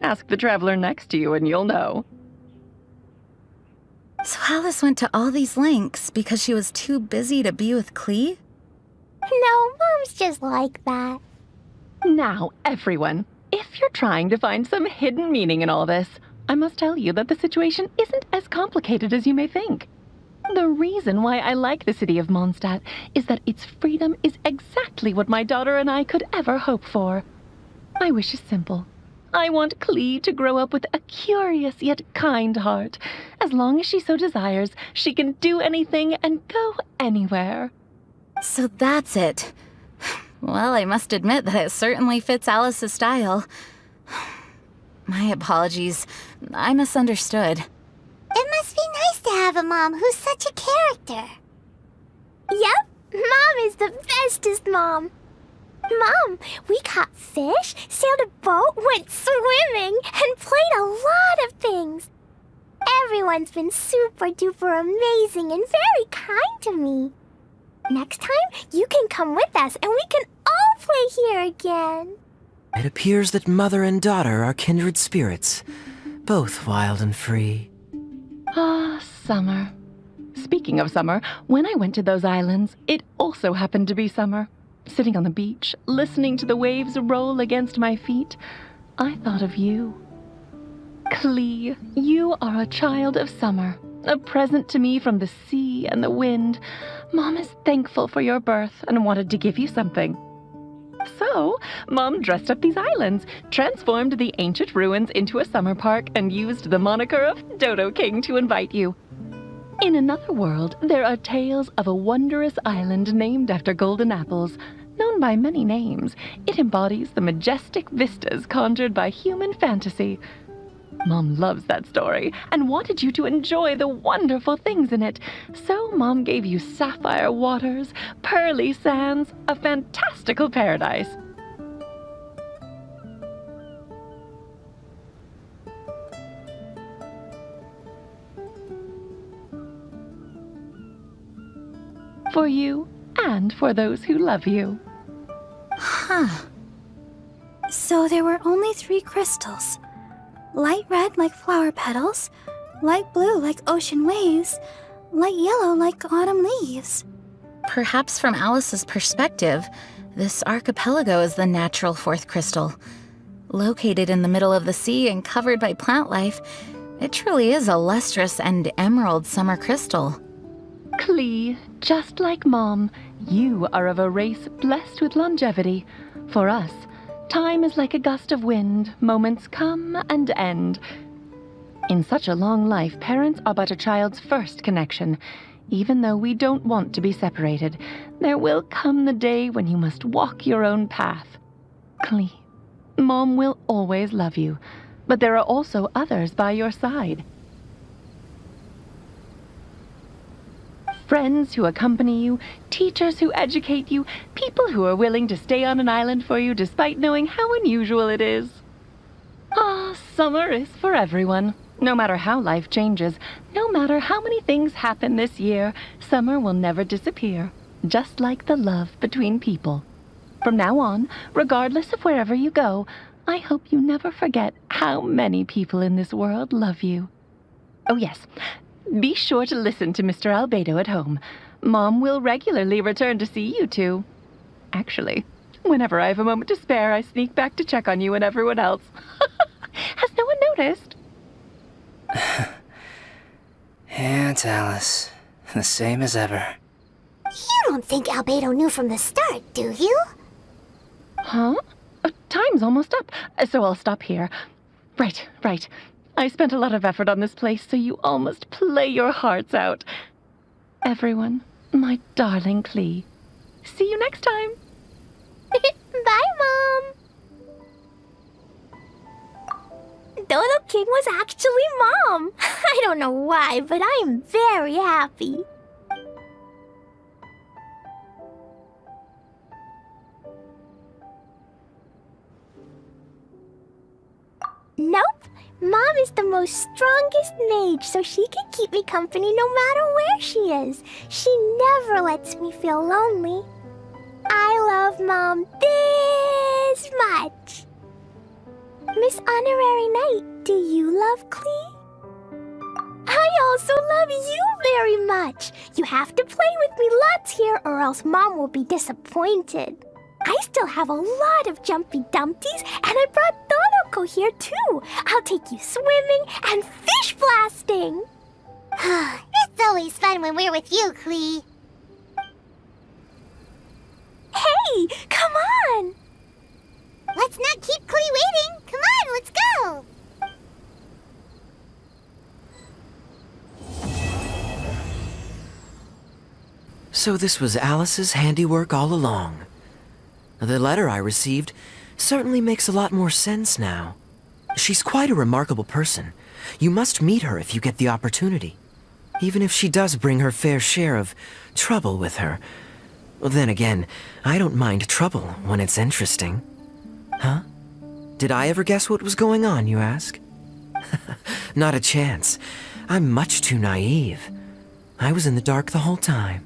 Ask the traveler next to you and you'll know. So Alice went to all these lengths because she was too busy to be with Clee? No, Mom's just like that. Now, everyone, if you're trying to find some hidden meaning in all this, I must tell you that the situation isn't as complicated as you may think. The reason why I like the city of Mondstadt is that its freedom is exactly what my daughter and I could ever hope for. My wish is simple. I want Clee to grow up with a curious yet kind heart. As long as she so desires, she can do anything and go anywhere. So that's it. Well, I must admit that it certainly fits Alice's style. My apologies. I misunderstood. It must be nice to have a mom who's such a character. Yep, Mom is the bestest mom. Mom, we caught fish, sailed a boat, went swimming, and played a lot of things. Everyone's been super duper amazing and very kind to me. Next time, you can come with us and we can all play here again. It appears that mother and daughter are kindred spirits, both wild and free. Ah, summer. Speaking of summer, when I went to those islands, it also happened to be summer. Sitting on the beach, listening to the waves roll against my feet, I thought of you. Clee, you are a child of summer, a present to me from the sea and the wind. Mom is thankful for your birth and wanted to give you something. So, Mom dressed up these islands, transformed the ancient ruins into a summer park, and used the moniker of Dodo-King to invite you. In another world, there are tales of a wondrous island named after golden apples. Known by many names, it embodies the majestic vistas conjured by human fantasy. Mom loves that story and wanted you to enjoy the wonderful things in it. So Mom gave you sapphire waters, pearly sands, a fantastical paradise. For you and for those who love you. Huh. So there were only 3 crystals. Light red like flower petals, light blue like ocean waves, light yellow like autumn leaves. Perhaps from Alice's perspective, this archipelago is the natural 4th crystal. Located in the middle of the sea and covered by plant life, it truly is a lustrous and emerald summer crystal. Klee, just like Mom, you are of a race blessed with longevity. For us, time is like a gust of wind, moments come and end. In such a long life, parents are but a child's first connection. Even though we don't want to be separated, there will come the day when you must walk your own path. Klee, Mom will always love you, but there are also others by your side. Friends who accompany you, teachers who educate you, people who are willing to stay on an island for you despite knowing how unusual it is. Ah, summer is for everyone. No matter how life changes, no matter how many things happen this year, summer will never disappear, just like the love between people. From now on, regardless of wherever you go, I hope you never forget how many people in this world love you. Oh yes, be sure to listen to Mr. Albedo at home. Mom will regularly return to see you two. Actually, whenever I have a moment to spare, I sneak back to check on you and everyone else. Has no one noticed? Aunt Alice, the same as ever. You don't think Albedo knew from the start, do you? Huh? Time's almost up, so I'll stop here. Right. I spent a lot of effort on this place, so you all must play your hearts out. Everyone, my darling Klee. See you next time. Bye, Mom! Dodo-King was actually Mom! I don't know why, but I am very happy. Nope. Mom is the most strongest mage, so she can keep me company no matter where she is. She never lets me feel lonely. I love Mom this much. Miss Honorary Knight, do you love Klee? I also love you very much. You have to play with me lots here or else Mom will be disappointed. I still have a lot of Jumpy Dumpties, and I brought Dodo-Ko here too. I'll take you swimming and fish blasting. It's always fun when we're with you, Klee. Hey, come on! Let's not keep Klee waiting. Come on, let's go. So this was Alice's handiwork all along. The letter I received certainly makes a lot more sense now. She's quite a remarkable person. You must meet her if you get the opportunity. Even if she does bring her fair share of trouble with her. Well, then again, I don't mind trouble when it's interesting. Huh? Did I ever guess what was going on, you ask? Not a chance. I'm much too naive. I was in the dark the whole time.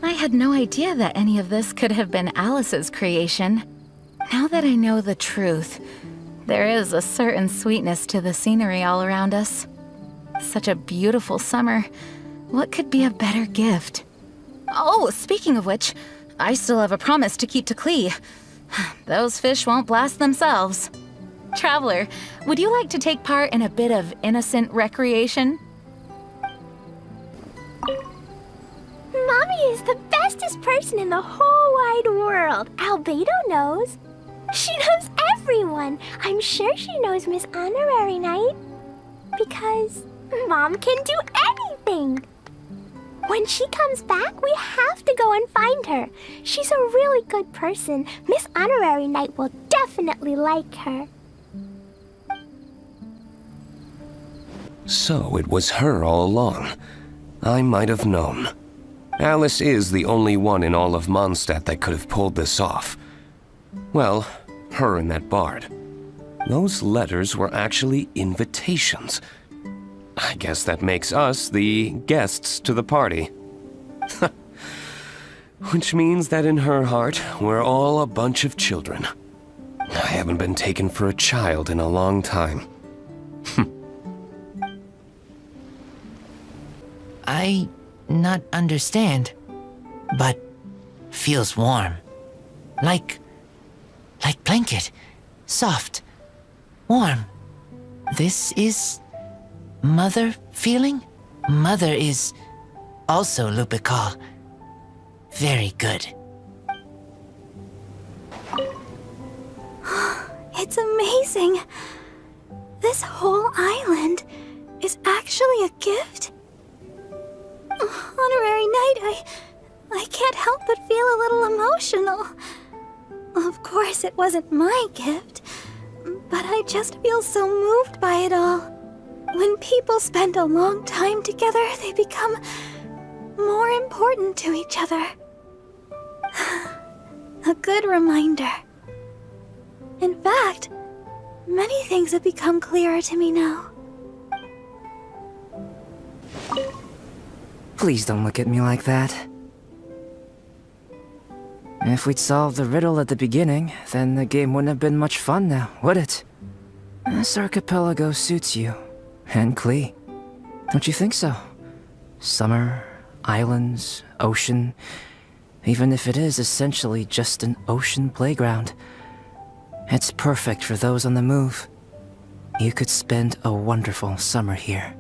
I had no idea that any of this could have been Alice's creation. Now that I know the truth, there is a certain sweetness to the scenery all around us. Such a beautiful summer. What could be a better gift? Oh, speaking of which, I still have a promise to keep to Klee. Those fish won't blast themselves. Traveler, would you like to take part in a bit of innocent recreation? Mommy is the bestest person in the whole wide world. Albedo knows. She knows everyone. I'm sure she knows Miss Honorary Knight. Because Mom can do anything. When she comes back, we have to go and find her. She's a really good person. Miss Honorary Knight will definitely like her. So it was her all along. I might have known. Alice is the only one in all of Mondstadt that could have pulled this off. Well, her and that bard. Those letters were actually invitations. I guess that makes us the guests to the party. Which means that in her heart, we're all a bunch of children. I haven't been taken for a child in a long time. I not understand, but feels warm. Like blanket. Soft. Warm. This is mother feeling? Mother is also Lupical. Very good. It's amazing. This whole island is actually a gift. On a very night, I can't help but feel a little emotional. Of course, it wasn't my gift, but I just feel so moved by it all. When people spend a long time together, they become more important to each other. A good reminder. In fact, many things have become clearer to me now. Please don't look at me like that. If we'd solved the riddle at the beginning, then the game wouldn't have been much fun now, would it? This archipelago suits you. And Klee. Don't you think so? Summer, islands, ocean. Even if it is essentially just an ocean playground. It's perfect for those on the move. You could spend a wonderful summer here.